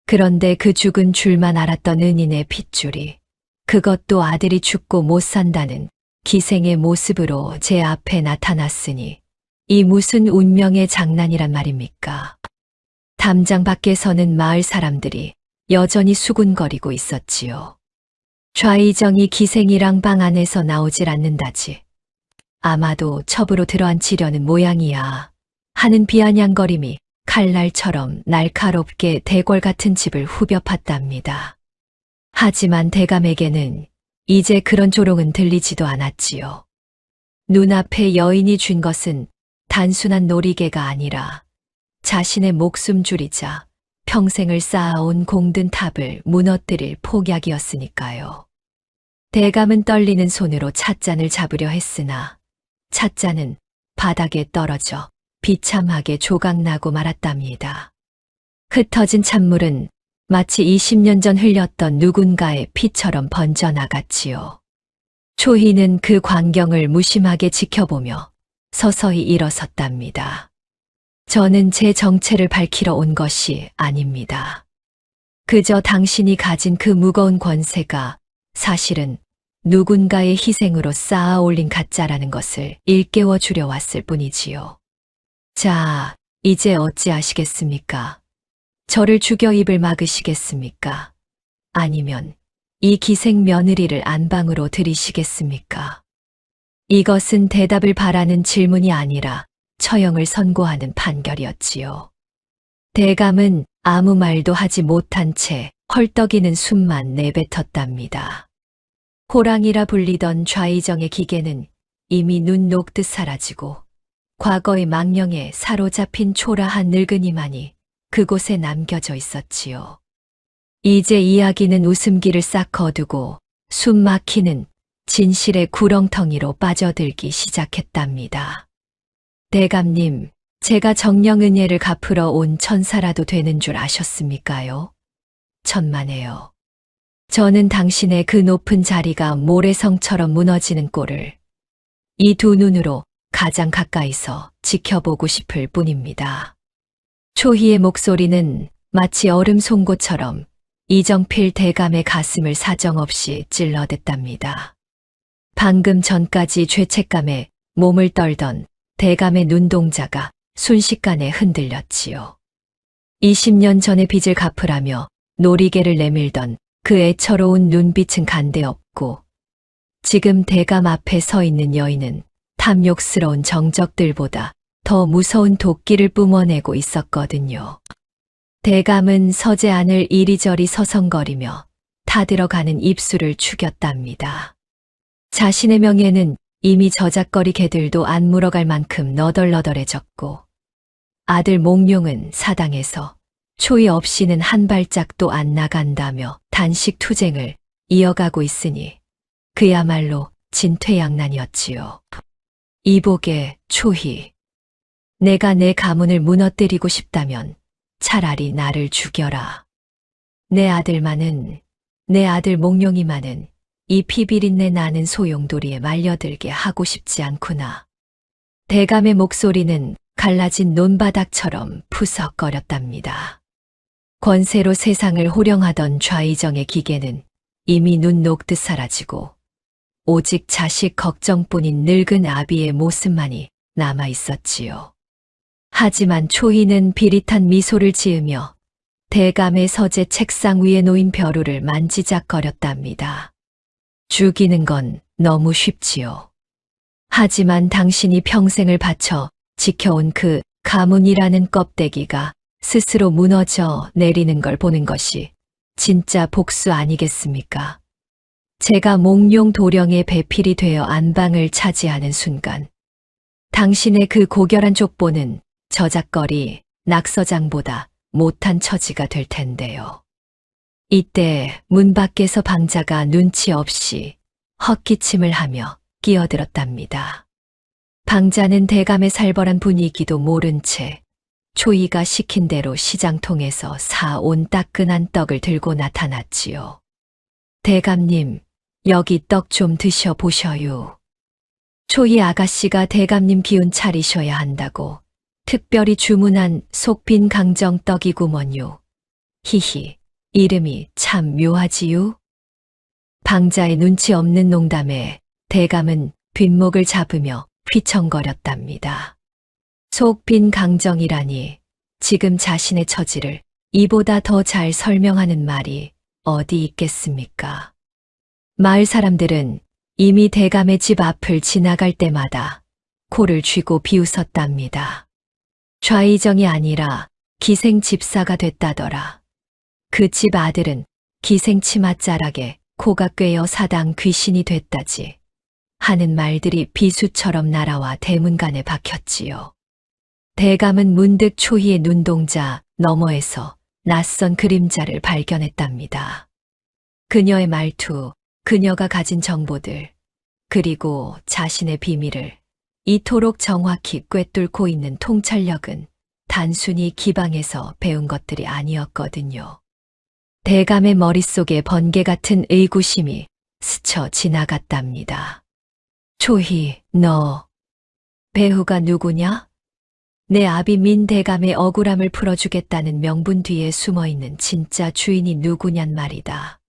그런데 그 죽은 줄만 알았던 은인의 핏줄이 그것도 아들이 죽고 못 산다는 기생의 모습으로 제 앞에 나타났으니 이 무슨 운명의 장난이란 말입니까? 담장 밖에서는 마을 사람들이 여전히 수군거리고 있었지요. 좌이정이 기생이랑 방 안에서 나오질 않는다지. 아마도 첩으로 들어앉히려는 모양이야 하는 비아냥거림이 칼날처럼 날카롭게 대궐 같은 집을 후벼 팠답니다. 하지만 대감에게는 이제 그런 조롱은 들리지도 않았지요. 눈앞에 여인이 준 것은 단순한 놀이개가 아니라 자신의 목숨줄이자 평생을 쌓아온 공든 탑을 무너뜨릴 폭약이었으니까요. 대감은 떨리는 손으로 찻잔을 잡으려 했으나 찻잔은 바닥에 떨어져 비참하게 조각나고 말았답니다. 흩어진 찬물은 마치 20년 전 흘렸던 누군가의 피처럼 번져나갔지요. 초희는 그 광경을 무심하게 지켜보며 서서히 일어섰답니다. 저는 제 정체를 밝히러 온 것이 아닙니다. 그저 당신이 가진 그 무거운 권세가 사실은 누군가의 희생으로 쌓아 올린 가짜라는 것을 일깨워 주려 왔을 뿐이지요. 자, 이제 어찌 아시겠습니까? 저를 죽여 입을 막으시겠습니까? 아니면 이 기생 며느리를 안방으로 들이시겠습니까? 이것은 대답을 바라는 질문이 아니라 처형을 선고하는 판결이었지요. 대감은 아무 말도 하지 못한 채 헐떡이는 숨만 내뱉었답니다. 호랑이라 불리던 좌의정의 기계는 이미 눈 녹듯 사라지고 과거의 망령에 사로잡힌 초라한 늙은이만이 그곳에 남겨져 있었지요. 이제 이야기는 웃음기를 싹 거두고 숨 막히는 진실의 구렁텅이로 빠져들기 시작했답니다. 대감님, 제가 정령은혜를 갚으러 온 천사라도 되는 줄 아셨습니까요? 천만에요. 저는 당신의 그 높은 자리가 모래성처럼 무너지는 꼴을 이 두 눈으로 가장 가까이서 지켜보고 싶을 뿐입니다. 초희의 목소리는 마치 얼음 송곳처럼 이정필 대감의 가슴을 사정없이 찔러댔답니다. 방금 전까지 죄책감에 몸을 떨던 대감의 눈동자가 순식간에 흔들렸지요. 20년 전의 빚을 갚으라며 놀이개를 내밀던 그 애처로운 눈빛은 간데없고 지금 대감 앞에 서 있는 여인은 탐욕스러운 정적들보다 더 무서운 도끼를 뿜어내고 있었거든요. 대감은 서재 안을 이리저리 서성거리며 타들어가는 입술을 축였답니다. 자신의 명예는 이미 저작거리 개들도 안 물어갈 만큼 너덜너덜해졌고 아들 몽룡은 사당에서 초의 없이는 한 발짝도 안 나간다며 단식 투쟁을 이어가고 있으니 그야말로 진퇴양난이었지요. 이복의 초희, 내가 내 가문을 무너뜨리고 싶다면 차라리 나를 죽여라. 내 아들만은, 내 아들 몽룡이만은 이 피비린내 나는 소용돌이에 말려들게 하고 싶지 않구나. 대감의 목소리는 갈라진 논바닥처럼 푸석거렸답니다. 권세로 세상을 호령하던 좌의정의 기계는 이미 눈 녹듯 사라지고 오직 자식 걱정뿐인 늙은 아비의 모습만이 남아 있었지요. 하지만 초희는 비릿한 미소를 지으며 대감의 서재 책상 위에 놓인 벼루를 만지작거렸답니다. 죽이는 건 너무 쉽지요. 하지만 당신이 평생을 바쳐 지켜온 그 가문이라는 껍데기가 스스로 무너져 내리는 걸 보는 것이 진짜 복수 아니겠습니까? 제가 몽룡 도령의 배필이 되어 안방을 차지하는 순간 당신의 그 고결한 족보는 저작거리 낙서장보다 못한 처지가 될 텐데요. 이때 문 밖에서 방자가 눈치 없이 헛기침을 하며 끼어들었답니다. 방자는 대감의 살벌한 분위기도 모른 채 초이가 시킨 대로 시장통에서 사온 따끈한 떡을 들고 나타났지요. 대감님, 여기 떡 좀 드셔보셔요. 초이 아가씨가 대감님 기운 차리셔야 한다고 특별히 주문한 속빈 강정떡이구먼요. 히히, 이름이 참 묘하지요? 방자의 눈치 없는 농담에 대감은 뒷목을 잡으며 휘청거렸답니다. 속빈 강정이라니 지금 자신의 처지를 이보다 더 잘 설명하는 말이 어디 있겠습니까? 마을 사람들은 이미 대감의 집 앞을 지나갈 때마다 코를 쥐고 비웃었답니다. 좌의정이 아니라 기생집사가 됐다더라. 그 집 아들은 기생치맛자락에 코가 꿰어 사당 귀신이 됐다지 하는 말들이 비수처럼 날아와 대문간에 박혔지요. 대감은 문득 초희의 눈동자 너머에서 낯선 그림자를 발견했답니다. 그녀의 말투, 그녀가 가진 정보들, 그리고 자신의 비밀을 이토록 정확히 꿰뚫고 있는 통찰력은 단순히 기방에서 배운 것들이 아니었거든요. 대감의 머릿속에 번개 같은 의구심이 스쳐 지나갔답니다. 초희, 너 배후가 누구냐? 내 아비 민 대감의 억울함을 풀어주겠다는 명분 뒤에 숨어있는 진짜 주인이 누구냔 말이다.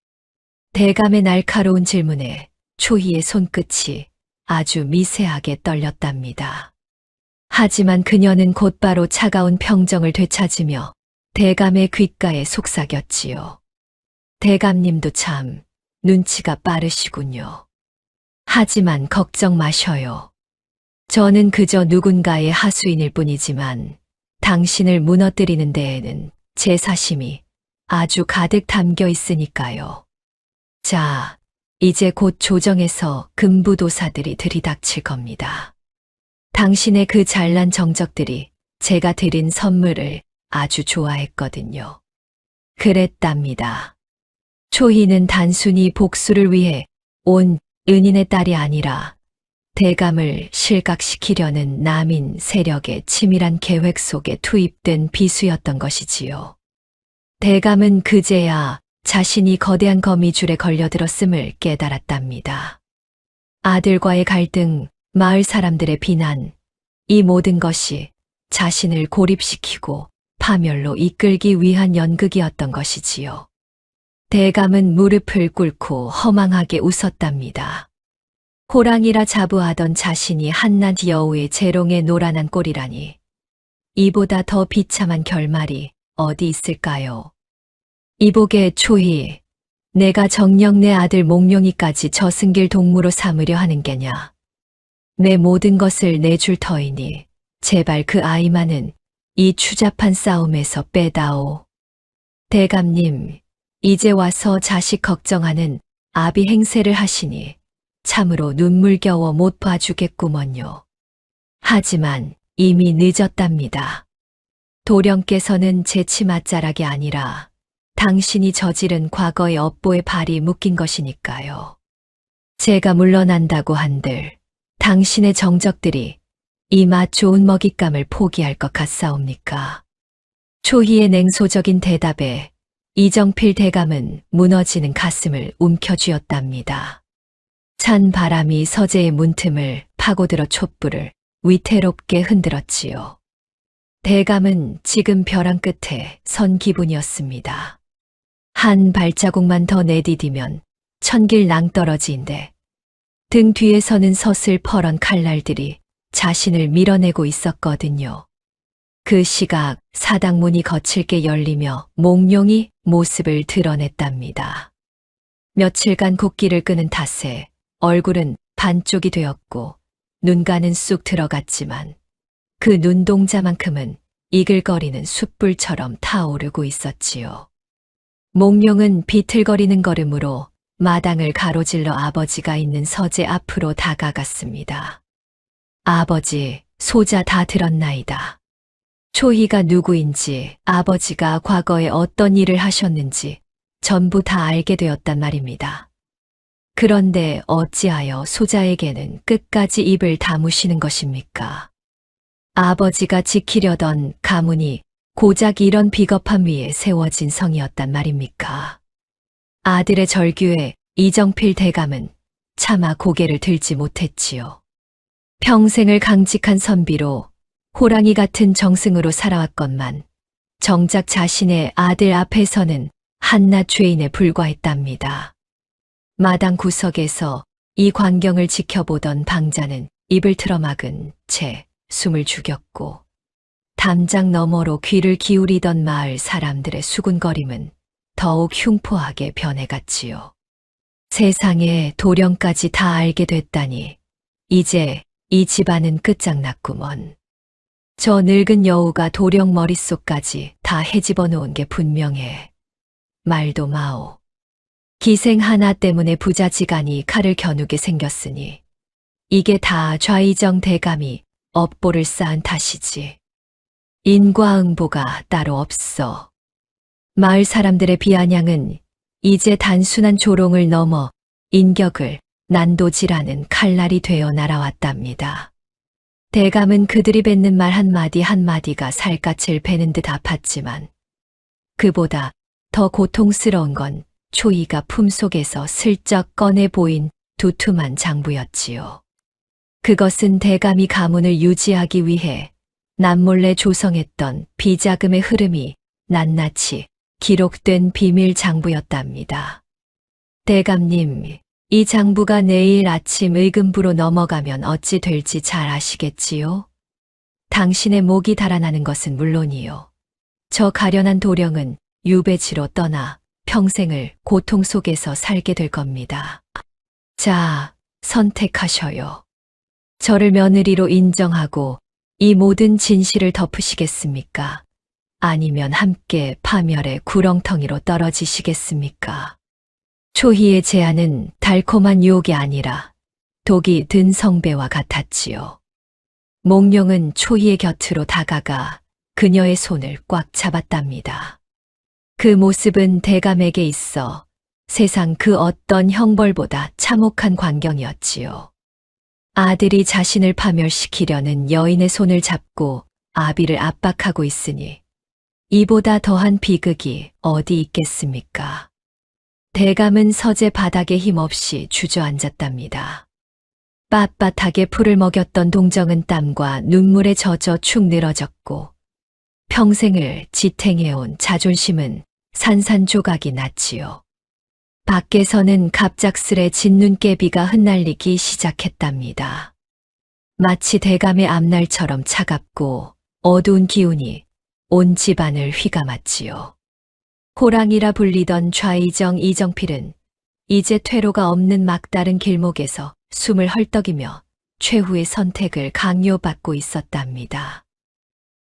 대감의 날카로운 질문에 초희의 손끝이 아주 미세하게 떨렸답니다. 하지만 그녀는 곧바로 차가운 평정을 되찾으며 대감의 귓가에 속삭였지요. 대감님도 참 눈치가 빠르시군요. 하지만 걱정 마셔요. 저는 그저 누군가의 하수인일 뿐이지만 당신을 무너뜨리는 데에는 제 사심이 아주 가득 담겨 있으니까요. 자, 이제 곧 조정에서 금부도사들이 들이닥칠 겁니다. 당신의 그 잘난 정적들이 제가 드린 선물을 아주 좋아했거든요. 그랬답니다. 초희는 단순히 복수를 위해 온 은인의 딸이 아니라 대감을 실각시키려는 남인 세력의 치밀한 계획 속에 투입된 비수였던 것이지요. 대감은 그제야 자신이 거대한 거미줄에 걸려들었음을 깨달았답니다. 아들과의 갈등, 마을 사람들의 비난, 이 모든 것이 자신을 고립시키고 파멸로 이끌기 위한 연극이었던 것이지요. 대감은 무릎을 꿇고 허망하게 웃었답니다. 호랑이라 자부하던 자신이 한낱 여우의 재롱에 노란한 꼴이라니. 이보다 더 비참한 결말이 어디 있을까요? 이복의 초희, 내가 정녕 내 아들 몽룡이까지 저승길 동무로 삼으려 하는 게냐. 내 모든 것을 내줄 터이니 제발 그 아이만은 이 추잡한 싸움에서 빼다오. 대감님, 이제 와서 자식 걱정하는 아비 행세를 하시니 참으로 눈물겨워 못 봐주겠구먼요. 하지만 이미 늦었답니다. 도령께서는 제 치맛자락이 아니라 당신이 저지른 과거의 업보에 발이 묶인 것이니까요. 제가 물러난다고 한들 당신의 정적들이 이 맛 좋은 먹잇감을 포기할 것 같사옵니까? 초희의 냉소적인 대답에 이정필 대감은 무너지는 가슴을 움켜쥐었답니다. 찬 바람이 서재의 문틈을 파고들어 촛불을 위태롭게 흔들었지요. 대감은 지금 벼랑 끝에 선 기분이었습니다. 한 발자국만 더 내디디면 천길 낭떠러지인데 등 뒤에서는 서슬퍼런 칼날들이 자신을 밀어내고 있었거든요. 그 시각 사당문이 거칠게 열리며 몽룡이 모습을 드러냈답니다. 며칠간 곡기를 끄는 탓에 얼굴은 반쪽이 되었고 눈가는 쑥 들어갔지만 그 눈동자만큼은 이글거리는 숯불처럼 타오르고 있었지요. 몽룡은 비틀거리는 걸음으로 마당을 가로질러 아버지가 있는 서재 앞으로 다가갔습니다. 아버지, 소자 다 들었나이다. 초희가 누구인지, 아버지가 과거에 어떤 일을 하셨는지 전부 다 알게 되었단 말입니다. 그런데 어찌하여 소자에게는 끝까지 입을 다무시는 것입니까? 아버지가 지키려던 가문이 고작 이런 비겁함 위에 세워진 성이었단 말입니까? 아들의 절규에 이정필 대감은 차마 고개를 들지 못했지요. 평생을 강직한 선비로 호랑이 같은 정승으로 살아왔건만 정작 자신의 아들 앞에서는 한낱 죄인에 불과했답니다. 마당 구석에서 이 광경을 지켜보던 방자는 입을 틀어막은 채 숨을 죽였고 담장 너머로 귀를 기울이던 마을 사람들의 수군거림은 더욱 흉포하게 변해갔지요. 세상에 도령까지 다 알게 됐다니 이제 이 집안은 끝장났구먼. 저 늙은 여우가 도령 머릿속까지 다 헤집어 놓은 게 분명해. 말도 마오. 기생 하나 때문에 부자지간이 칼을 겨누게 생겼으니 이게 다 좌이정 대감이 업보를 쌓은 탓이지. 인과응보가 따로 없어. 마을 사람들의 비아냥은 이제 단순한 조롱을 넘어 인격을 난도질하는 칼날이 되어 날아왔답니다. 대감은 그들이 뱉는 말 한마디 한마디가 살갗을 베는 듯 아팠지만 그보다 더 고통스러운 건 초희가 품속에서 슬쩍 꺼내 보인 두툼한 장부였지요. 그것은 대감이 가문을 유지하기 위해 남몰래 조성했던 비자금의 흐름이 낱낱이 기록된 비밀 장부였답니다. 대감님, 이 장부가 내일 아침 의금부로 넘어가면 어찌 될지 잘 아시겠지요? 당신의 목이 달아나는 것은 물론이요. 저 가련한 도령은 유배지로 떠나 평생을 고통 속에서 살게 될 겁니다. 자, 선택하셔요. 저를 며느리로 인정하고 이 모든 진실을 덮으시겠습니까? 아니면 함께 파멸의 구렁텅이로 떨어지시겠습니까? 초희의 제안은 달콤한 유혹이 아니라 독이 든 성배와 같았지요. 몽룡은 초희의 곁으로 다가가 그녀의 손을 꽉 잡았답니다. 그 모습은 대감에게 있어 세상 그 어떤 형벌보다 참혹한 광경이었지요. 아들이 자신을 파멸시키려는 여인의 손을 잡고 아비를 압박하고 있으니 이보다 더한 비극이 어디 있겠습니까? 대감은 서재 바닥에 힘없이 주저앉았답니다. 빳빳하게 풀을 먹였던 동정은 땀과 눈물에 젖어 축 늘어졌고 평생을 지탱해온 자존심은 산산조각이 났지요. 밖에서는 갑작스레 진눈깨비가 흩날리기 시작했답니다. 마치 대감의 앞날처럼 차갑고 어두운 기운이 온 집안을 휘감았지요. 호랑이라 불리던 좌의정 이정필은 이제 퇴로가 없는 막다른 길목에서 숨을 헐떡이며 최후의 선택을 강요받고 있었답니다.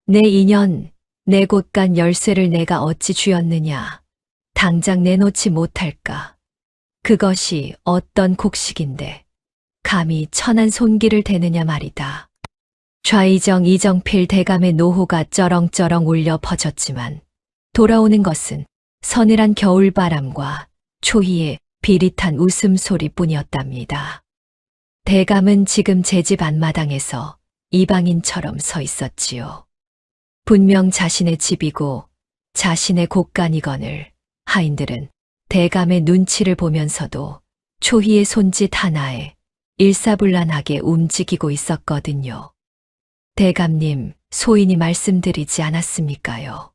내 인연, 내 곳간 열쇠를 내가 어찌 쥐었느냐. 당장 내놓지 못할까. 그것이 어떤 곡식인데 감히 천한 손길을 대느냐 말이다. 좌의정 이정필 대감의 노호가 쩌렁쩌렁 울려 퍼졌지만 돌아오는 것은 서늘한 겨울바람과 초희의 비릿한 웃음소리뿐이었답니다. 대감은 지금 제 집 앞마당에서 이방인처럼 서 있었지요. 분명 자신의 집이고 자신의 곳간이거늘 하인들은 대감의 눈치를 보면서도 초희의 손짓 하나에 일사불란하게 움직이고 있었거든요. 대감님, 소인이 말씀드리지 않았습니까요?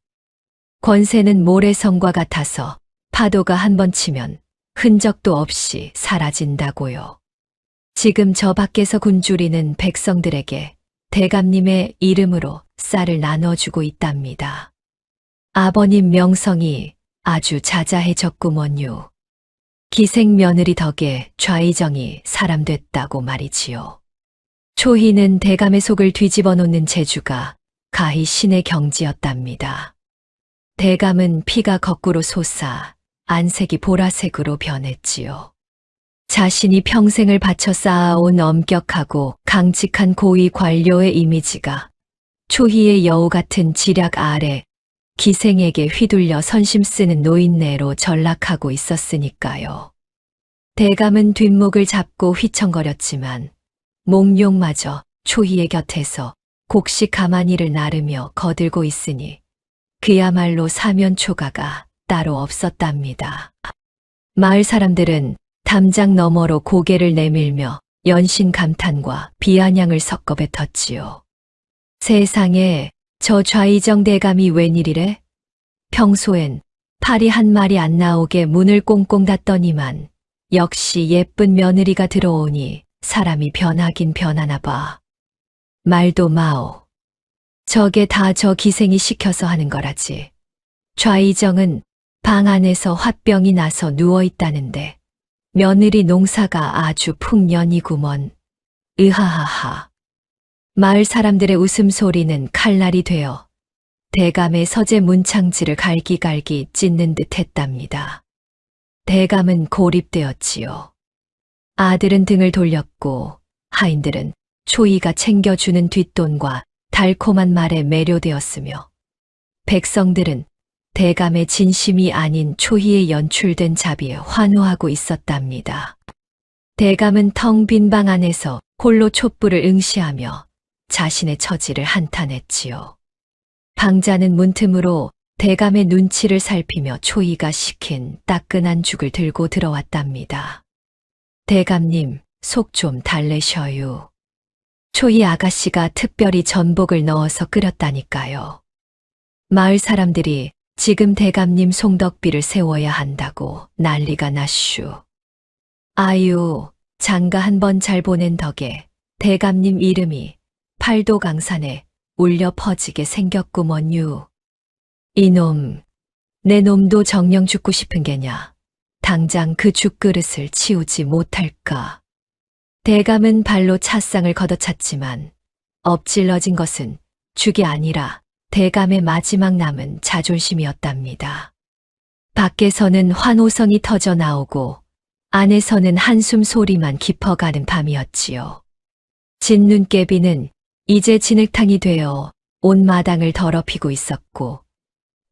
권세는 모래성과 같아서 파도가 한 번 치면 흔적도 없이 사라진다고요. 지금 저 밖에서 굶주리는 백성들에게 대감님의 이름으로 쌀을 나눠주고 있답니다. 아버님 명성이 아주 자자해졌구먼요. 기생 며느리 덕에 좌의정이 사람 됐다고 말이지요. 초희는 대감의 속을 뒤집어 놓는 재주가 가히 신의 경지였답니다. 대감은 피가 거꾸로 솟아 안색이 보라색으로 변했지요. 자신이 평생을 바쳐 쌓아온 엄격하고 강직한 고위 관료의 이미지가 초희의 여우 같은 지략 아래 기생에게 휘둘려 선심 쓰는 노인네로 전락하고 있었으니까요. 대감은 뒷목을 잡고 휘청거렸지만 몽룡마저 초희의 곁에서 곡식 가마니를 나르며 거들고 있으니 그야말로 사면초가가 따로 없었답니다. 마을 사람들은 담장 너머로 고개를 내밀며 연신 감탄과 비아냥을 섞어 뱉었지요. 세상에 저 좌의정 대감이 웬일이래? 평소엔 파리 한 마리 안 나오게 문을 꽁꽁 닫더니만 역시 예쁜 며느리가 들어오니 사람이 변하긴 변하나 봐. 말도 마오. 저게 다 저 기생이 시켜서 하는 거라지. 좌의정은 방 안에서 화병이 나서 누워있다는데 며느리 농사가 아주 풍년이구먼. 으하하하. 마을 사람들의 웃음소리는 칼날이 되어 대감의 서재 문창지를 갈기갈기 찢는 듯 했답니다. 대감은 고립되었지요. 아들은 등을 돌렸고 하인들은 초이가 챙겨주는 뒷돈과 달콤한 말에 매료되었으며 백성들은 대감의 진심이 아닌 초희의 연출된 자비에 환호하고 있었답니다. 대감은 텅 빈 방 안에서 홀로 촛불을 응시하며 자신의 처지를 한탄했지요. 방자는 문틈으로 대감의 눈치를 살피며 초희가 시킨 따끈한 죽을 들고 들어왔답니다. 대감님, 속 좀 달래셔요. 초희 아가씨가 특별히 전복을 넣어서 끓였다니까요. 마을 사람들이 지금 대감님 송덕비를 세워야 한다고 난리가 났슈. 아유, 장가 한 번 잘 보낸 덕에 대감님 이름이 팔도강산에 울려 퍼지게 생겼구먼유. 이놈, 내 놈도 정령 죽고 싶은 게냐. 당장 그 죽그릇을 치우지 못할까. 대감은 발로 찻상을 걷어찼지만 엎질러진 것은 죽이 아니라 대감의 마지막 남은 자존심이었답니다. 밖에서는 환호성이 터져 나오고 안에서는 한숨 소리만 깊어가는 밤이었지요. 진눈깨비는 이제 진흙탕이 되어 온 마당을 더럽히고 있었고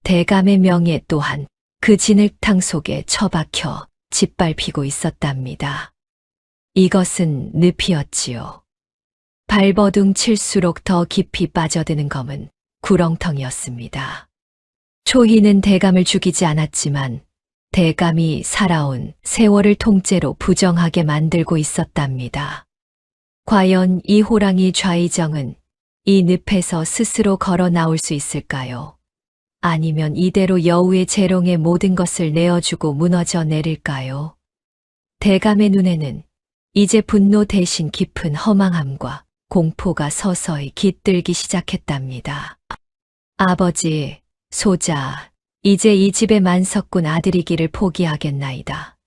대감의 명예 또한 그 진흙탕 속에 처박혀 짓밟히고 있었답니다. 이것은 늪이었지요. 발버둥 칠수록 더 깊이 빠져드는 검은 구렁텅이였습니다. 초희는 대감을 죽이지 않았지만 대감이 살아온 세월을 통째로 부정하게 만들고 있었답니다. 과연 이 호랑이 좌의정은 이 늪에서 스스로 걸어 나올 수 있을까요? 아니면 이대로 여우의 재롱에 모든 것을 내어주고 무너져 내릴까요? 대감의 눈에는 이제 분노 대신 깊은 허망함과 공포가 서서히 깃들기 시작했답니다. 아버지, 소자, 이제 이 집의 만석군 아들이기를 포기하겠나이다.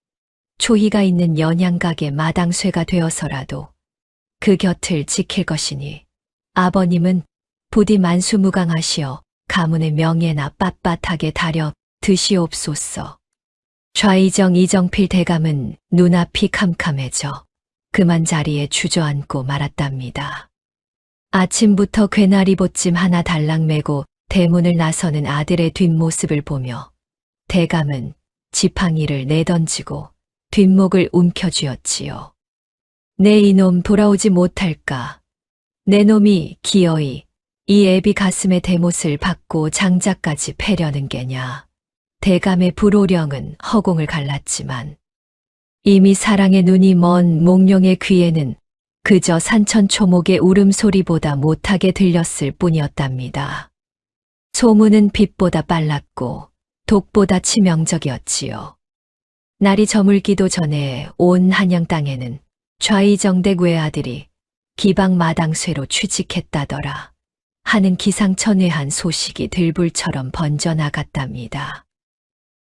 초희가 있는 연양각의 마당쇠가 되어서라도 그 곁을 지킬 것이니 아버님은 부디 만수무강하시어 가문의 명예나 빳빳하게 다려 드시옵소서. 좌의정 이정필 대감은 눈앞이 캄캄해져 그만 자리에 주저앉고 말았답니다. 아침부터 괴나리봇짐 하나 달랑 메고 대문을 나서는 아들의 뒷모습을 보며 대감은 지팡이를 내던지고 뒷목을 움켜쥐었지요. 내 이놈 돌아오지 못할까. 내 놈이 기어이 이 애비 가슴에 대못을 박고 장자까지 패려는 게냐. 대감의 불호령은 허공을 갈랐지만 이미 사랑의 눈이 먼 몽룡의 귀에는 그저 산천초목의 울음소리보다 못하게 들렸을 뿐이었답니다. 소문은 빛보다 빨랐고 독보다 치명적이었지요. 날이 저물기도 전에 온 한양 땅에는 좌의정댁 외아들이 기방 마당쇠로 취직했다더라 하는 기상천외한 소식이 들불처럼 번져나갔답니다.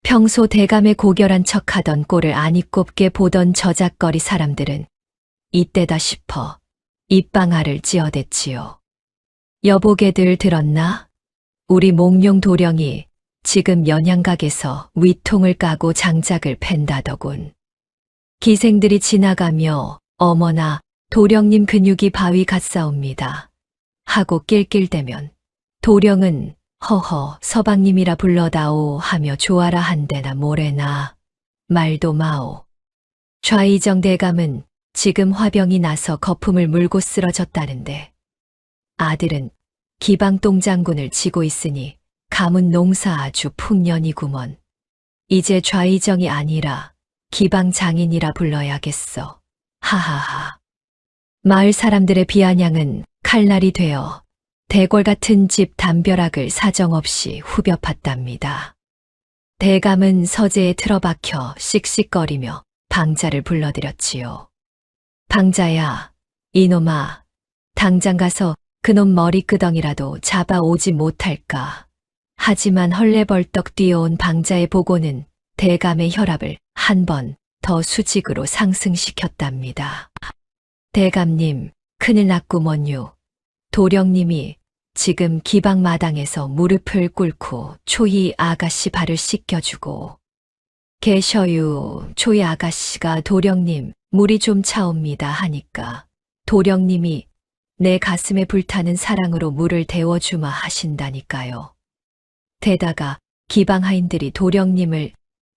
평소 대감의 고결한 척하던 꼴을 아니꼽게 보던 저작거리 사람들은 이때다 싶어 입방아를 찧어댔지요. 여보게들 들었나? 우리 몽룡 도령이 지금 연양각에서 위통을 까고 장작을 팬다더군. 기생들이 지나가며 어머나 도령님 근육이 바위 같사옵니다 하고 낄낄대면 도령은 허허 서방님이라 불러다오 하며 조아라 한대나 뭐래나 말도 마오. 좌의정 대감은 지금 화병이 나서 거품을 물고 쓰러졌다는데 아들은 기방동 장군을 지고 있으니 가문 농사 아주 풍년이구먼. 이제 좌의정이 아니라 기방장인이라 불러야겠어. 하하하. 마을 사람들의 비아냥은 칼날이 되어 대궐 같은 집 담벼락을 사정없이 후벼 팠답니다. 대감은 서재에 틀어박혀 씩씩거리며 방자를 불러들였지요. 방자야, 이놈아, 당장 가서 그놈 머리끄덩이라도 잡아오지 못할까. 하지만 헐레벌떡 뛰어온 방자의 보고는 대감의 혈압을 한 번 더 수직으로 상승시켰답니다. 대감님, 큰일 났구먼요. 도령님이 지금 기방마당에서 무릎을 꿇고 초희 아가씨 발을 씻겨주고 계셔유. 초희 아가씨가 도령님 물이 좀 차옵니다 하니까 도령님이 내 가슴에 불타는 사랑으로 물을 데워주마 하신다니까요. 게다가 기방하인들이 도령님을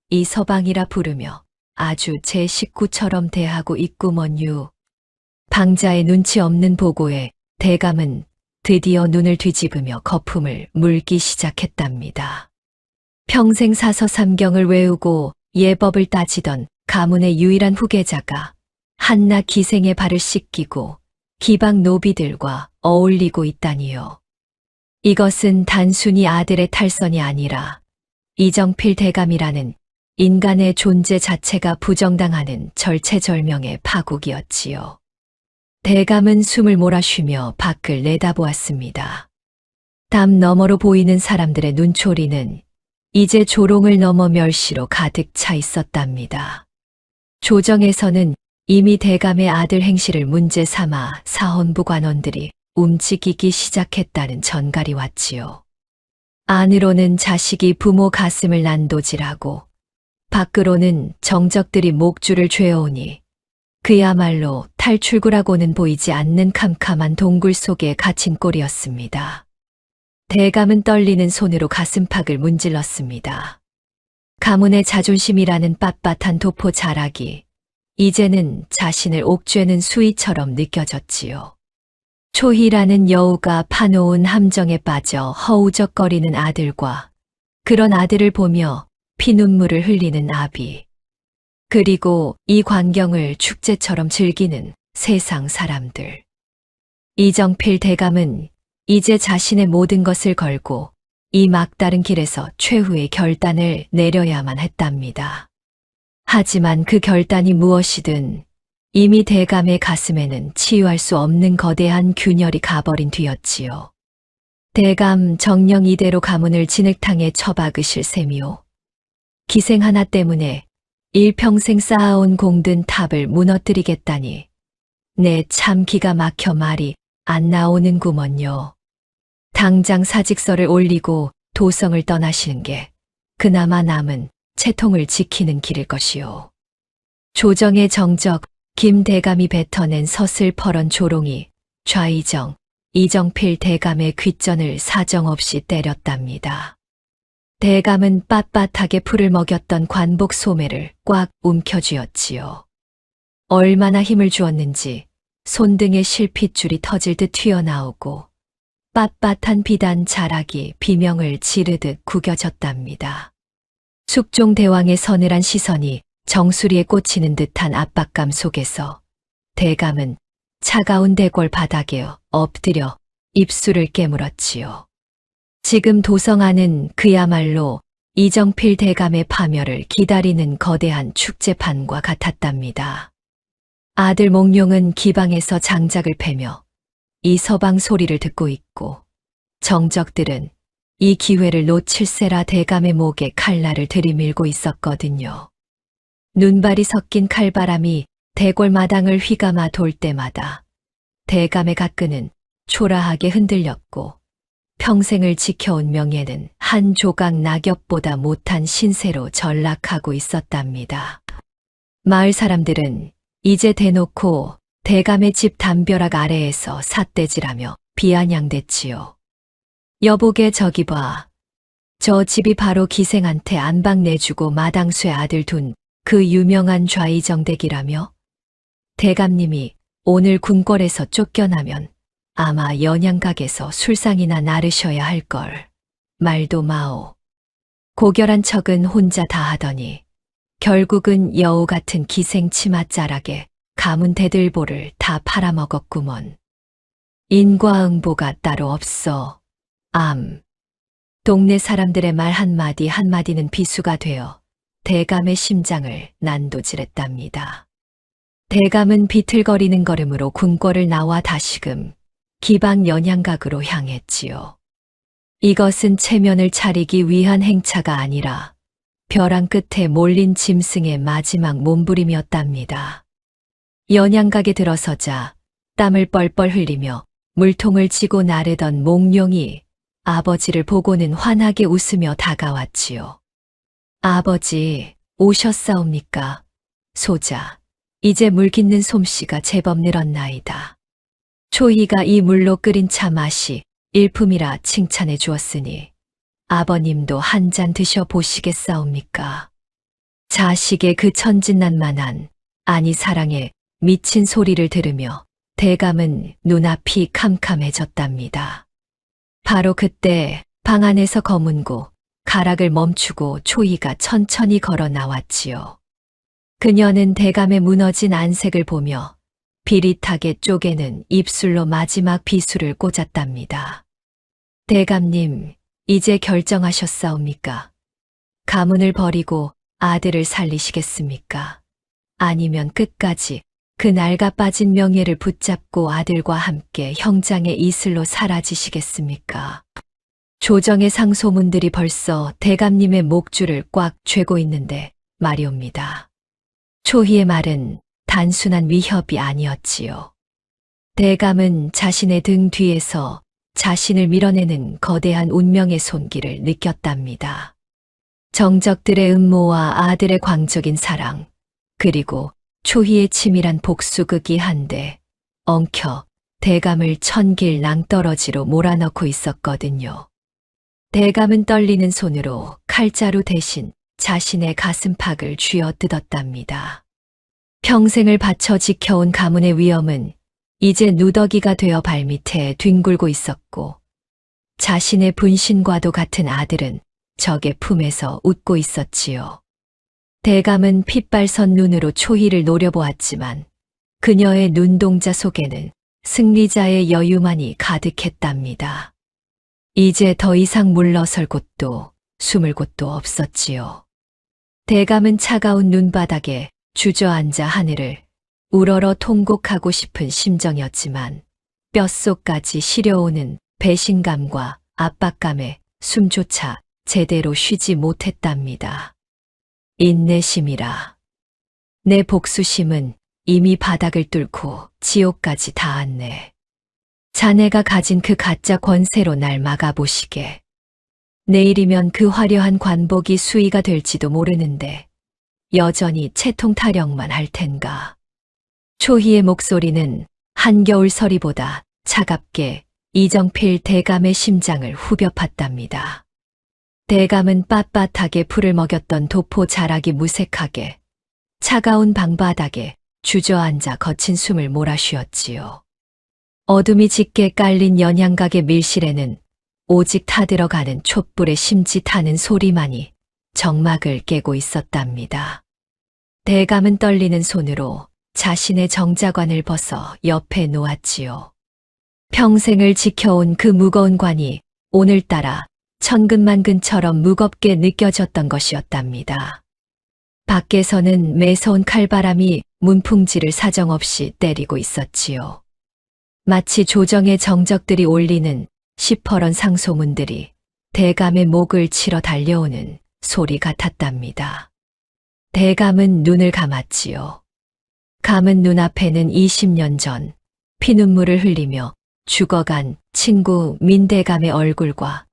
이 서방이라 부르며 아주 제 식구처럼 대하고 있구먼유. 방자의 눈치 없는 보고에 대감은 드디어 눈을 뒤집으며 거품을 물기 시작했답니다. 평생 사서 삼경을 외우고 예법을 따지던 가문의 유일한 후계자가 한낱 기생의 발을 씻기고 기방 노비들과 어울리고 있다니요. 이것은 단순히 아들의 탈선이 아니라 이정필 대감이라는 인간의 존재 자체가 부정당하는 절체절명의 파국이었지요. 대감은 숨을 몰아쉬며 밖을 내다보았습니다. 담 너머로 보이는 사람들의 눈초리는 이제 조롱을 넘어 멸시로 가득 차 있었답니다. 조정에서는 이미 대감의 아들 행실을 문제 삼아 사헌부 관원들이 움직이기 시작했다는 전갈이 왔지요. 안으로는 자식이 부모 가슴을 난도질하고 밖으로는 정적들이 목줄을 죄어오니 그야말로 탈출구라고는 보이지 않는 캄캄한 동굴 속에 갇힌 꼴이었습니다. 대감은 떨리는 손으로 가슴팍을 문질렀습니다. 가문의 자존심이라는 빳빳한 도포 자락이 이제는 자신을 옥죄는 수위처럼 느껴졌지요. 초희라는 여우가 파놓은 함정에 빠져 허우적거리는 아들과 그런 아들을 보며 피눈물을 흘리는 아비, 그리고 이 광경을 축제처럼 즐기는 세상 사람들. 이정필 대감은 이제 자신의 모든 것을 걸고 이 막다른 길에서 최후의 결단을 내려야만 했답니다. 하지만 그 결단이 무엇이든 이미 대감의 가슴에는 치유할 수 없는 거대한 균열이 가버린 뒤였지요. 대감 정령 이대로 가문을 진흙탕에 처박으실 셈이오. 기생 하나 때문에 일평생 쌓아온 공든 탑을 무너뜨리겠다니 내 참 기가 막혀 말이 안 나오는구먼요. 당장 사직서를 올리고 도성을 떠나시는 게 그나마 남은 채통을 지키는 길일 것이오. 조정의 정적 김 대감이 뱉어낸 서슬퍼런 조롱이 좌이정, 이정필 대감의 귓전을 사정없이 때렸답니다. 대감은 빳빳하게 풀을 먹였던 관복 소매를 꽉 움켜쥐었지요. 얼마나 힘을 주었는지 손등에 실핏줄이 터질 듯 튀어나오고 빳빳한 비단 자락이 비명을 지르듯 구겨졌답니다. 숙종대왕의 서늘한 시선이 정수리에 꽂히는 듯한 압박감 속에서 대감은 차가운 대궐 바닥에 엎드려 입술을 깨물었지요. 지금 도성 안은 그야말로 이정필 대감의 파멸을 기다리는 거대한 축제판과 같았답니다. 아들 몽룡은 기방에서 장작을 패며 이 서방 소리를 듣고 있고 정적들은 이 기회를 놓칠세라 대감의 목에 칼날을 들이밀고 있었거든요. 눈발이 섞인 칼바람이 대궐 마당을 휘감아 돌 때마다 대감의 가끈은 초라하게 흔들렸고 평생을 지켜온 명예는 한 조각 낙엽보다 못한 신세로 전락하고 있었답니다. 마을 사람들은 이제 대놓고 대감의 집 담벼락 아래에서 삿대질하며 비아냥댔지요. 여보게 저기 봐. 저 집이 바로 기생한테 안방 내주고 마당쇠 아들 둔 그 유명한 좌이정댁이라며? 대감님이 오늘 궁궐에서 쫓겨나면 아마 연양각에서 술상이나 나르셔야 할걸. 말도 마오. 고결한 척은 혼자 다 하더니 결국은 여우 같은 기생 치맛자락에 가문 대들보를 다 팔아먹었구먼. 인과응보가 따로 없어. 동네 사람들의 말 한마디 한마디는 비수가 되어 대감의 심장을 난도질했답니다. 대감은 비틀거리는 걸음으로 궁궐을 나와 다시금 기방 연양각으로 향했지요. 이것은 체면을 차리기 위한 행차가 아니라 벼랑 끝에 몰린 짐승의 마지막 몸부림이었답니다. 연양각에 들어서자 땀을 뻘뻘 흘리며 물통을 쥐고 나르던 몽룡이 아버지를 보고는 환하게 웃으며 다가왔지요. 아버지, 오셨사옵니까? 소자, 이제 물 깃는 솜씨가 제법 늘었나이다. 초희가 이 물로 끓인 차 맛이 일품이라 칭찬해 주었으니 아버님도 한 잔 드셔보시겠사옵니까? 자식의 그 천진난만한 아니 사랑에 미친 소리를 들으며 대감은 눈앞이 캄캄해졌답니다. 바로 그때 방 안에서 검은고 가락을 멈추고 초희가 천천히 걸어 나왔지요. 그녀는 대감의 무너진 안색을 보며 비릿하게 쪼개는 입술로 마지막 비수를 꽂았답니다. 대감님, 이제 결정하셨사옵니까? 가문을 버리고 아들을 살리시겠습니까? 아니면 끝까지 그 낡아 빠진 명예를 붙잡고 아들과 함께 형장의 이슬로 사라지시겠습니까? 조정의 상소문들이 벌써 대감님의 목줄을 꽉 쥐고 있는데 말이옵니다. 초희의 말은 단순한 위협이 아니었지요. 대감은 자신의 등 뒤에서 자신을 밀어내는 거대한 운명의 손길을 느꼈답니다. 정적들의 음모와 아들의 광적인 사랑, 그리고 초희의 치밀한 복수극이 한데 엉켜 대감을 천길 낭떠러지로 몰아넣고 있었거든요. 대감은 떨리는 손으로 칼자루 대신 자신의 가슴팍을 쥐어뜯었답니다. 평생을 바쳐 지켜온 가문의 위엄은 이제 누더기가 되어 발밑에 뒹굴고 있었고, 자신의 분신과도 같은 아들은 적의 품에서 웃고 있었지요. 대감은 핏발선 눈으로 초희를 노려보았지만 그녀의 눈동자 속에는 승리자의 여유만이 가득했답니다. 이제 더 이상 물러설 곳도 숨을 곳도 없었지요. 대감은 차가운 눈바닥에 주저앉아 하늘을 우러러 통곡하고 싶은 심정이었지만 뼛속까지 시려오는 배신감과 압박감에 숨조차 제대로 쉬지 못했답니다. 인내심이라. 내 복수심은 이미 바닥을 뚫고 지옥까지 닿았네. 자네가 가진 그 가짜 권세로 날 막아보시게. 내일이면 그 화려한 관복이 수위가 될지도 모르는데 여전히 채통타령만 할 텐가. 초희의 목소리는 한겨울 서리보다 차갑게 이정필 대감의 심장을 후벼 팠답니다. 대감은 빳빳하게 풀을 먹였던 도포 자락이 무색하게 차가운 방바닥에 주저앉아 거친 숨을 몰아쉬었지요. 어둠이 짙게 깔린 연양각의 밀실에는 오직 타들어가는 촛불의 심짓하는 소리만이 정막을 깨고 있었답니다. 대감은 떨리는 손으로 자신의 정자관을 벗어 옆에 놓았지요. 평생을 지켜온 그 무거운 관이 오늘따라 천근만근처럼 무겁게 느껴졌던 것이었답니다. 밖에서는 매서운 칼바람이 문풍지를 사정없이 때리고 있었지요. 마치 조정의 정적들이 올리는 시퍼런 상소문들이 대감의 목을 치러 달려오는 소리 같았답니다. 대감은 눈을 감았지요. 감은 눈앞에는 20년 전 피눈물을 흘리며 죽어간 친구 민대감의 얼굴과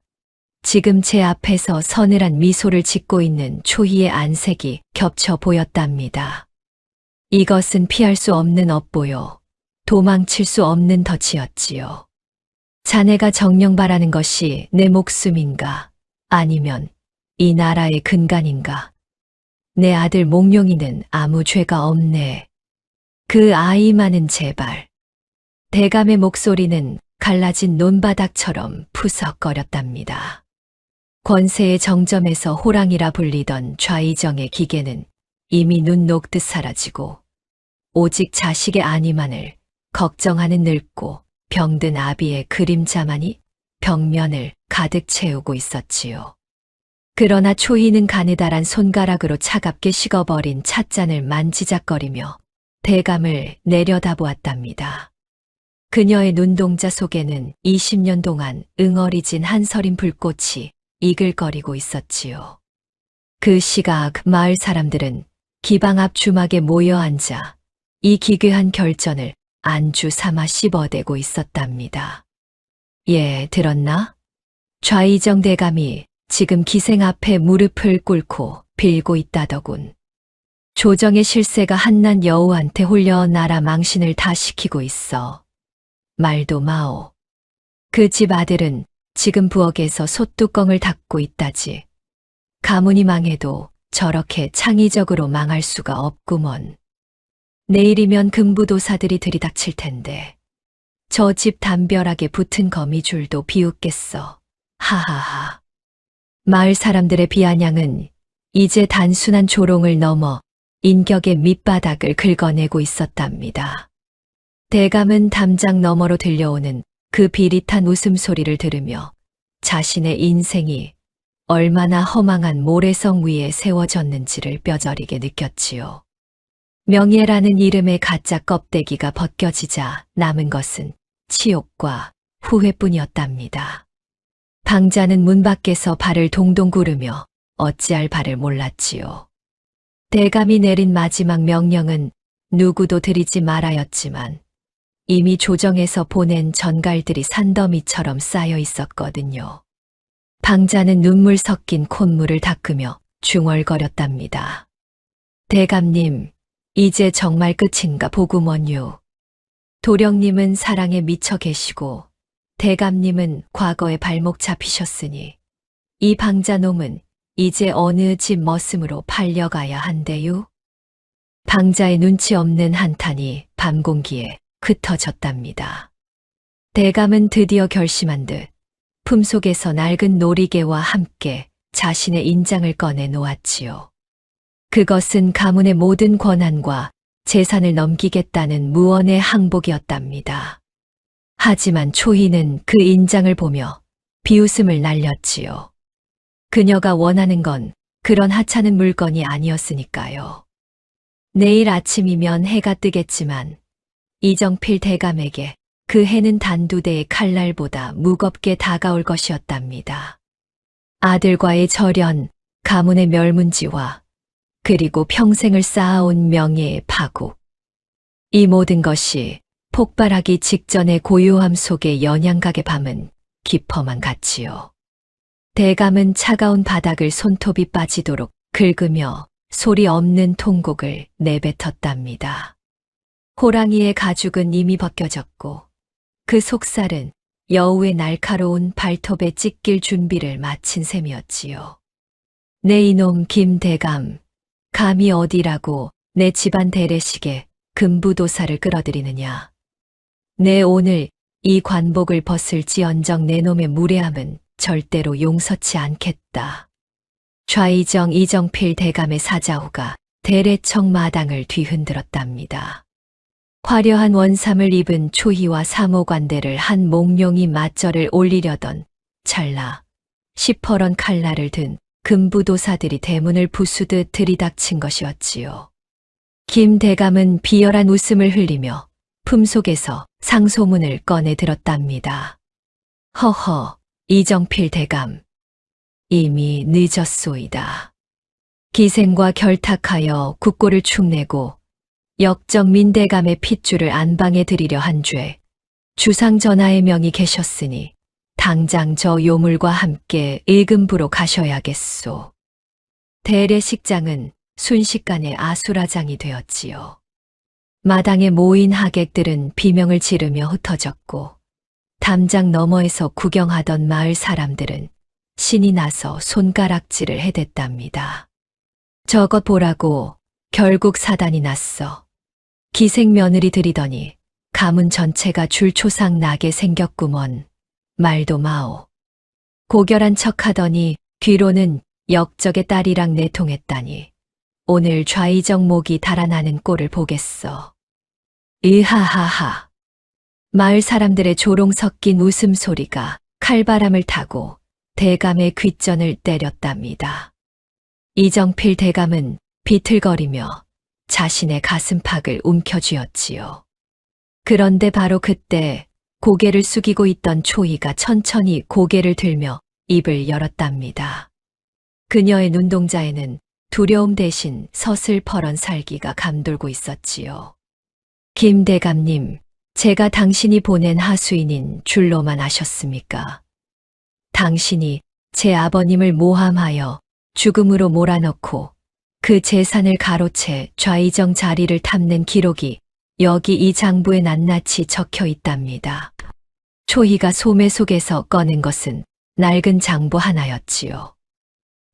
지금 제 앞에서 서늘한 미소를 짓고 있는 초희의 안색이 겹쳐 보였답니다. 이것은 피할 수 없는 업보요. 도망칠 수 없는 덫이었지요. 자네가 정령 바라는 것이 내 목숨인가? 아니면 이 나라의 근간인가? 내 아들 몽룡이는 아무 죄가 없네. 그 아이만은 제발. 대감의 목소리는 갈라진 논바닥처럼 푸석거렸답니다. 권세의 정점에서 호랑이라 불리던 좌이정의 기계는 이미 눈 녹듯 사라지고 오직 자식의 안위만을 걱정하는 늙고 병든 아비의 그림자만이 벽면을 가득 채우고 있었지요. 그러나 초희는 가느다란 손가락으로 차갑게 식어버린 찻잔을 만지작거리며 대감을 내려다보았답니다. 그녀의 눈동자 속에는 20년 동안 응어리진 한서린 불꽃이 이글거리고 있었지요. 그 시각 마을 사람들은 기방 앞 주막에 모여 앉아 이 기괴한 결전을 안주 삼아 씹어대고 있었답니다. 예, 들었나? 좌이정 대감이 지금 기생 앞에 무릎을 꿇고 빌고 있다더군. 조정의 실세가 한낱 여우한테 홀려 나라 망신을 다 시키고 있어. 말도 마오. 그 집 아들은 지금 부엌에서 솥뚜껑을 닦고 있다지. 가문이 망해도 저렇게 창의적으로 망할 수가 없구먼. 내일이면 금부도사들이 들이닥칠 텐데 저 집 담벼락에 붙은 거미줄도 비웃겠어. 하하하. 마을 사람들의 비아냥은 이제 단순한 조롱을 넘어 인격의 밑바닥을 긁어내고 있었답니다. 대감은 담장 너머로 들려오는 그 비릿한 웃음소리를 들으며 자신의 인생이 얼마나 허망한 모래성 위에 세워졌는지를 뼈저리게 느꼈지요. 명예라는 이름의 가짜 껍데기가 벗겨지자 남은 것은 치욕과 후회뿐이었답니다. 방자는 문 밖에서 발을 동동 구르며 어찌할 바를 몰랐지요. 대감이 내린 마지막 명령은 누구도 드리지 말아였지만 이미 조정에서 보낸 전갈들이 산더미처럼 쌓여 있었거든요. 방자는 눈물 섞인 콧물을 닦으며 중얼거렸답니다. 대감님, 이제 정말 끝인가 보구먼요. 도령님은 사랑에 미쳐 계시고 대감님은 과거에 발목 잡히셨으니 이 방자놈은 이제 어느 집 머슴으로 팔려가야 한대요. 방자의 눈치 없는 한탄이 밤 공기에 흩어졌답니다. 대감은 드디어 결심한 듯 품속에서 낡은 놀이개와 함께 자신의 인장을 꺼내 놓았지요. 그것은 가문의 모든 권한과 재산을 넘기겠다는 무언의 항복이었답니다. 하지만 초희는 그 인장을 보며 비웃음을 날렸지요. 그녀가 원하는 건 그런 하찮은 물건이 아니었으니까요. 내일 아침이면 해가 뜨겠지만 이정필 대감에게 그 해는 단두대의 칼날보다 무겁게 다가올 것이었답니다. 아들과의 절연, 가문의 멸문지와 그리고 평생을 쌓아온 명예의 파국. 이 모든 것이 폭발하기 직전의 고요함 속의 연양각의 밤은 깊어만 갔지요. 대감은 차가운 바닥을 손톱이 빠지도록 긁으며 소리 없는 통곡을 내뱉었답니다. 호랑이의 가죽은 이미 벗겨졌고 그 속살은 여우의 날카로운 발톱에 찢길 준비를 마친 셈이었지요. 내 이놈 김대감, 감히 어디라고 내 집안 대례식에 금부도사를 끌어들이느냐. 내 오늘 이 관복을 벗을지언정 내 놈의 무례함은 절대로 용서치 않겠다. 좌이정 이정필 대감의 사자후가 대례청 마당을 뒤흔들었답니다. 화려한 원삼을 입은 초희와 사모관대를 한 몽룡이 맞절을 올리려던 찰나 시퍼런 칼날을 든 금부도사들이 대문을 부수듯 들이닥친 것이었지요. 김 대감은 비열한 웃음을 흘리며 품속에서 상소문을 꺼내 들었답니다. 허허, 이정필 대감. 이미 늦었소이다. 기생과 결탁하여 국고를 축내고 역적 민대감의 핏줄을 안방에 들이려 한 죄, 주상전하의 명이 계셨으니 당장 저 요물과 함께 일금부로 가셔야겠소. 대례식장은 순식간에 아수라장이 되었지요. 마당에 모인 하객들은 비명을 지르며 흩어졌고 담장 너머에서 구경하던 마을 사람들은 신이 나서 손가락질을 해댔답니다. 저것 보라고, 결국 사단이 났어. 기생 며느리 들이더니 가문 전체가 줄초상 나게 생겼구먼. 말도 마오. 고결한 척하더니 뒤로는 역적의 딸이랑 내통했다니 오늘 좌이정 목이 달아나는 꼴을 보겠어. 으하하하. 마을 사람들의 조롱 섞인 웃음소리가 칼바람을 타고 대감의 귓전을 때렸답니다. 이정필 대감은 비틀거리며 자신의 가슴팍을 움켜쥐었지요. 그런데 바로 그때 고개를 숙이고 있던 초희가 천천히 고개를 들며 입을 열었답니다. 그녀의 눈동자에는 두려움 대신 서슬퍼런 살기가 감돌고 있었지요. 김 대감님, 제가 당신이 보낸 하수인인 줄로만 아셨습니까? 당신이 제 아버님을 모함하여 죽음으로 몰아넣고 그 재산을 가로채 좌이정 자리를 탐낸 기록이 여기 이 장부에 낱낱이 적혀 있답니다. 초희가 소매 속에서 꺼낸 것은 낡은 장부 하나였지요.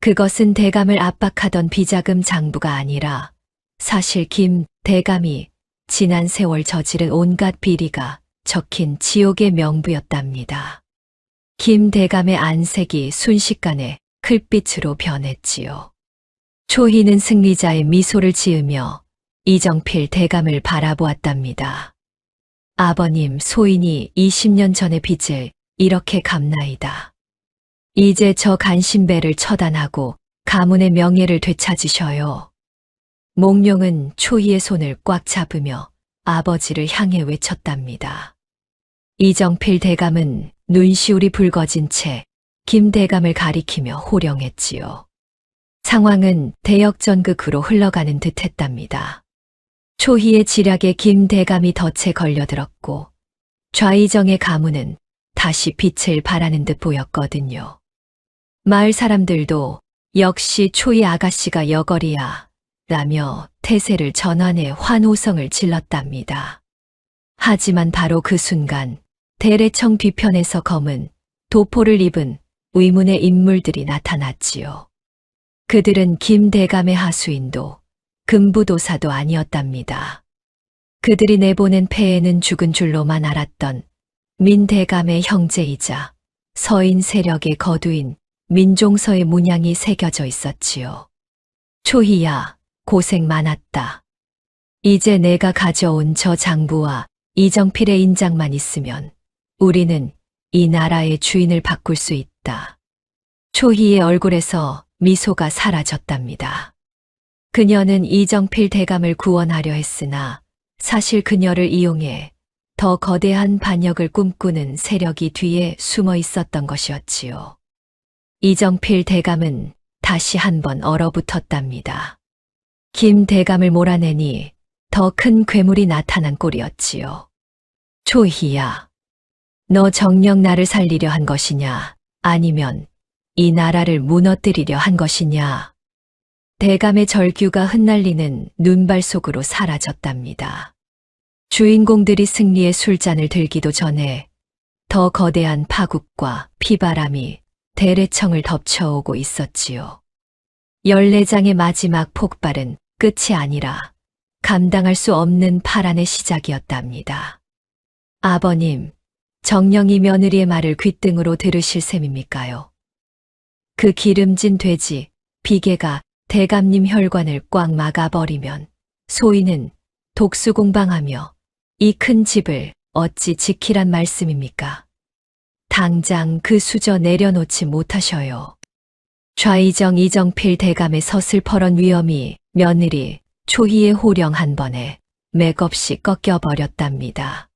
그것은 대감을 압박하던 비자금 장부가 아니라 사실 김 대감이 지난 세월 저지른 온갖 비리가 적힌 지옥의 명부였답니다. 김 대감의 안색이 순식간에 클빛으로 변했지요. 초희는 승리자의 미소를 지으며 이정필 대감을 바라보았답니다. 아버님, 소인이 20년 전의 빚을 이렇게 갚나이다. 이제 저 간신배를 처단하고 가문의 명예를 되찾으셔요. 몽룡은 초희의 손을 꽉 잡으며 아버지를 향해 외쳤답니다. 이정필 대감은 눈시울이 붉어진 채 김대감을 가리키며 호령했지요. 상황은 대역전극으로 흘러가는 듯했답니다. 초희의 지략에 김대감이 덫에 걸려들었고 좌의정의 가문은 다시 빛을 발하는 듯 보였거든요. 마을 사람들도 역시 초희 아가씨가 여걸이야 라며 태세를 전환해 환호성을 질렀답니다. 하지만 바로 그 순간 대례청 뒤편에서 검은 도포를 입은 의문의 인물들이 나타났지요. 그들은 김대감의 하수인도 금부도사도 아니었답니다. 그들이 내보낸 폐해는 죽은 줄로만 알았던 민대감의 형제이자 서인 세력의 거두인 민종서의 문양이 새겨져 있었지요. 초희야, 고생 많았다. 이제 내가 가져온 저 장부와 이정필의 인장만 있으면 우리는 이 나라의 주인을 바꿀 수 있다. 초희의 얼굴에서 미소가 사라졌답니다. 그녀는 이정필 대감을 구원하려 했으나 사실 그녀를 이용해 더 거대한 반역을 꿈꾸는 세력이 뒤에 숨어 있었던 것이었지요. 이정필 대감은 다시 한번 얼어붙었답니다. 김 대감을 몰아내니 더 큰 괴물이 나타난 꼴이었지요. 초희야, 너 정녕 나를 살리려 한 것이냐, 아니면 이 나라를 무너뜨리려 한 것이냐. 대감의 절규가 흩날리는 눈발 속으로 사라졌답니다. 주인공들이 승리의 술잔을 들기도 전에 더 거대한 파국과 피바람이 대례청을 덮쳐오고 있었지요. 14장의 마지막 폭발은 끝이 아니라 감당할 수 없는 파란의 시작이었답니다. 아버님, 정령이 며느리의 말을 귓등으로 들으실 셈입니까요? 그 기름진 돼지, 비계가 대감님 혈관을 꽉 막아버리면 소인은 독수공방하며 이 큰 집을 어찌 지키란 말씀입니까? 당장 그 수저 내려놓지 못하셔요. 좌의정 이정필 대감의 서슬퍼런 위엄이 며느리 초희의 호령 한 번에 맥없이 꺾여버렸답니다.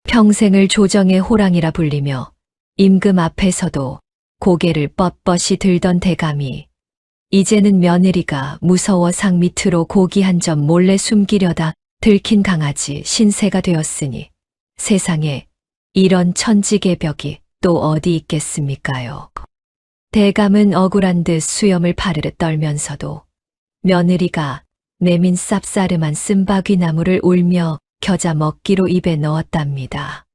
평생을 조정의 호랑이라 불리며 임금 앞에서도 고개를 뻣뻣이 들던 대감이 이제는 며느리가 무서워 상 밑으로 고기 한 점 몰래 숨기려다 들킨 강아지 신세가 되었으니 세상에 이런 천지개벽이 또 어디 있겠습니까요? 대감은 억울한 듯 수염을 파르르 떨면서도 며느리가 내민 쌉싸름한 쓴바귀 나무를 울며 겨자 먹기로 입에 넣었답니다.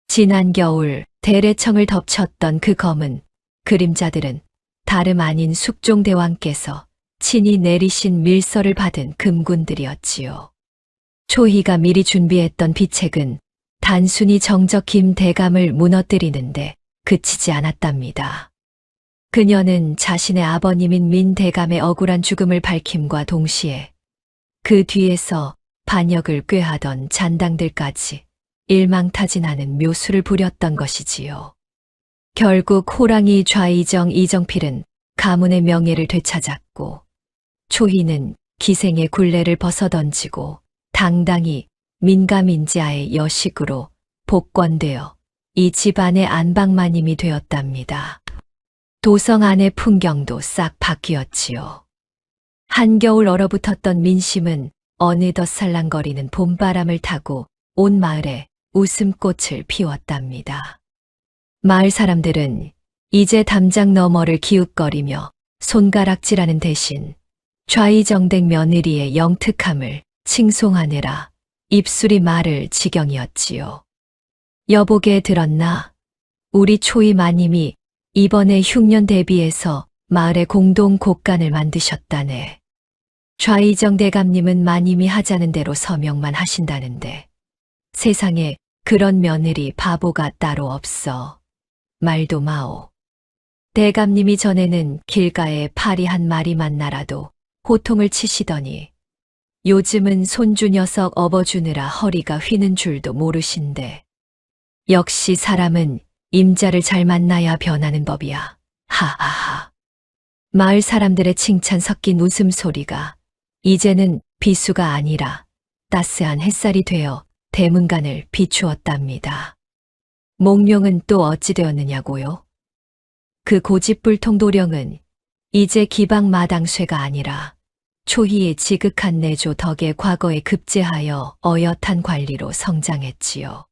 지난 겨울 대례청을 덮쳤던 그 검은 그림자들은 다름 아닌 숙종대왕께서 친히 내리신 밀서를 받은 금군들이었지요. 초희가 미리 준비했던 비책은 단순히 정적 김 대감을 무너뜨리는데 그치지 않았답니다. 그녀는 자신의 아버님인 민 대감의 억울한 죽음을 밝힘과 동시에 그 뒤에서 반역을 꾀하던 잔당들까지 일망타진하는 묘수를 부렸던 것이지요. 결국 호랑이 좌의정 이정필은 가문의 명예를 되찾았고 초희는 기생의 굴레를 벗어던지고 당당히 민가민지아의 여식으로 복권되어 이 집안의 안방마님이 되었답니다. 도성 안의 풍경도 싹 바뀌었지요. 한겨울 얼어붙었던 민심은 어느덧 살랑거리는 봄바람을 타고 온 마을에 웃음꽃을 피웠답니다. 마을 사람들은 이제 담장 너머를 기웃거리며 손가락질하는 대신 좌의정댁 며느리의 영특함을 칭송하느라 입술이 마를 지경이었지요. 여보게 들었나? 우리 초이 마님이 이번에 흉년 대비해서 마을에 공동 곡간을 만드셨다네. 좌의정 대감님은 마님이 하자는 대로 서명만 하신다는데 세상에 그런 며느리 바보가 따로 없어. 말도 마오. 대감님이 전에는 길가에 파리 한 마리만 날아도 호통을 치시더니 요즘은 손주 녀석 업어주느라 허리가 휘는 줄도 모르신데 역시 사람은 임자를 잘 만나야 변하는 법이야. 하하하. 마을 사람들의 칭찬 섞인 웃음소리가 이제는 비수가 아니라 따스한 햇살이 되어 대문간을 비추었답니다. 몽룡은 또 어찌 되었느냐고요? 그 고집불통 도령은 이제 기방 마당쇠가 아니라 초희의 지극한 내조 덕에 과거에 급제하여 어엿한 관리로 성장했지요.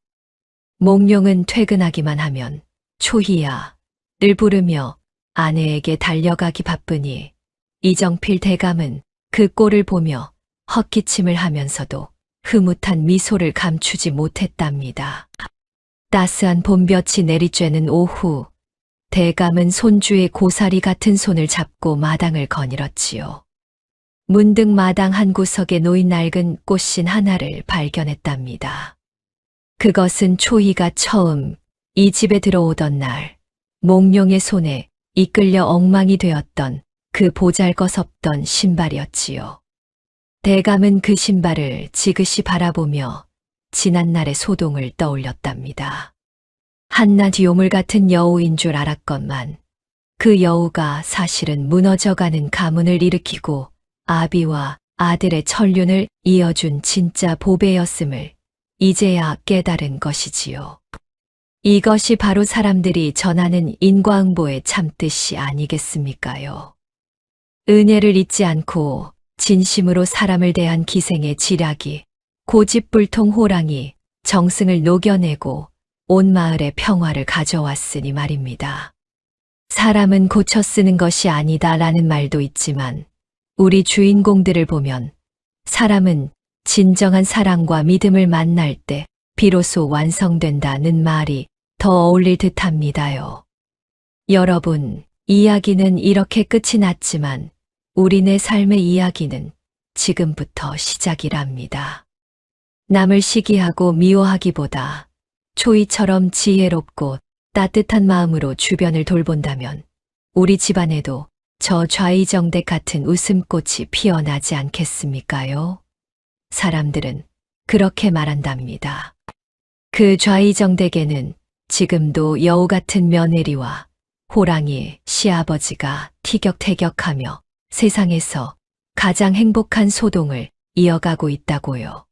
몽룡은 퇴근하기만 하면 초희야를 부르며 아내에게 달려가기 바쁘니 이정필 대감은 그 꼴을 보며 헛기침을 하면서도 흐뭇한 미소를 감추지 못했답니다. 따스한 봄볕이 내리쬐는 오후, 대감은 손주의 고사리 같은 손을 잡고 마당을 거닐었지요. 문득 마당 한 구석에 놓인 낡은 꽃신 하나를 발견했답니다. 그것은 초희가 처음 이 집에 들어오던 날 몽룡의 손에 이끌려 엉망이 되었던 그 보잘것없던 신발이었지요. 대감은 그 신발을 지그시 바라보며 지난날의 소동을 떠올렸답니다. 한낱 요물 같은 여우인 줄 알았건만 그 여우가 사실은 무너져가는 가문을 일으키고 아비와 아들의 천륜을 이어준 진짜 보배였음을 이제야 깨달은 것이지요. 이것이 바로 사람들이 전하는 인과응보의 참뜻이 아니겠습니까요? 은혜를 잊지 않고 진심으로 사람을 대한 기생의 지략이 고집불통 호랑이 정승을 녹여내고 온 마을에 평화를 가져왔으니 말입니다. 사람은 고쳐 쓰는 것이 아니다라는 말도 있지만 우리 주인공들을 보면 사람은 진정한 사랑과 믿음을 만날 때 비로소 완성된다는 말이 더 어울릴 듯합니다요. 여러분, 이야기는 이렇게 끝이 났지만 우리네 삶의 이야기는 지금부터 시작이랍니다. 남을 시기하고 미워하기보다 초이처럼 지혜롭고 따뜻한 마음으로 주변을 돌본다면 우리 집안에도 저 좌이정댁 같은 웃음꽃이 피어나지 않겠습니까요? 사람들은 그렇게 말한답니다. 그 좌이정댁에는 지금도 여우 같은 며느리와 호랑이 시아버지가 티격태격하며 세상에서 가장 행복한 소동을 이어가고 있다고요.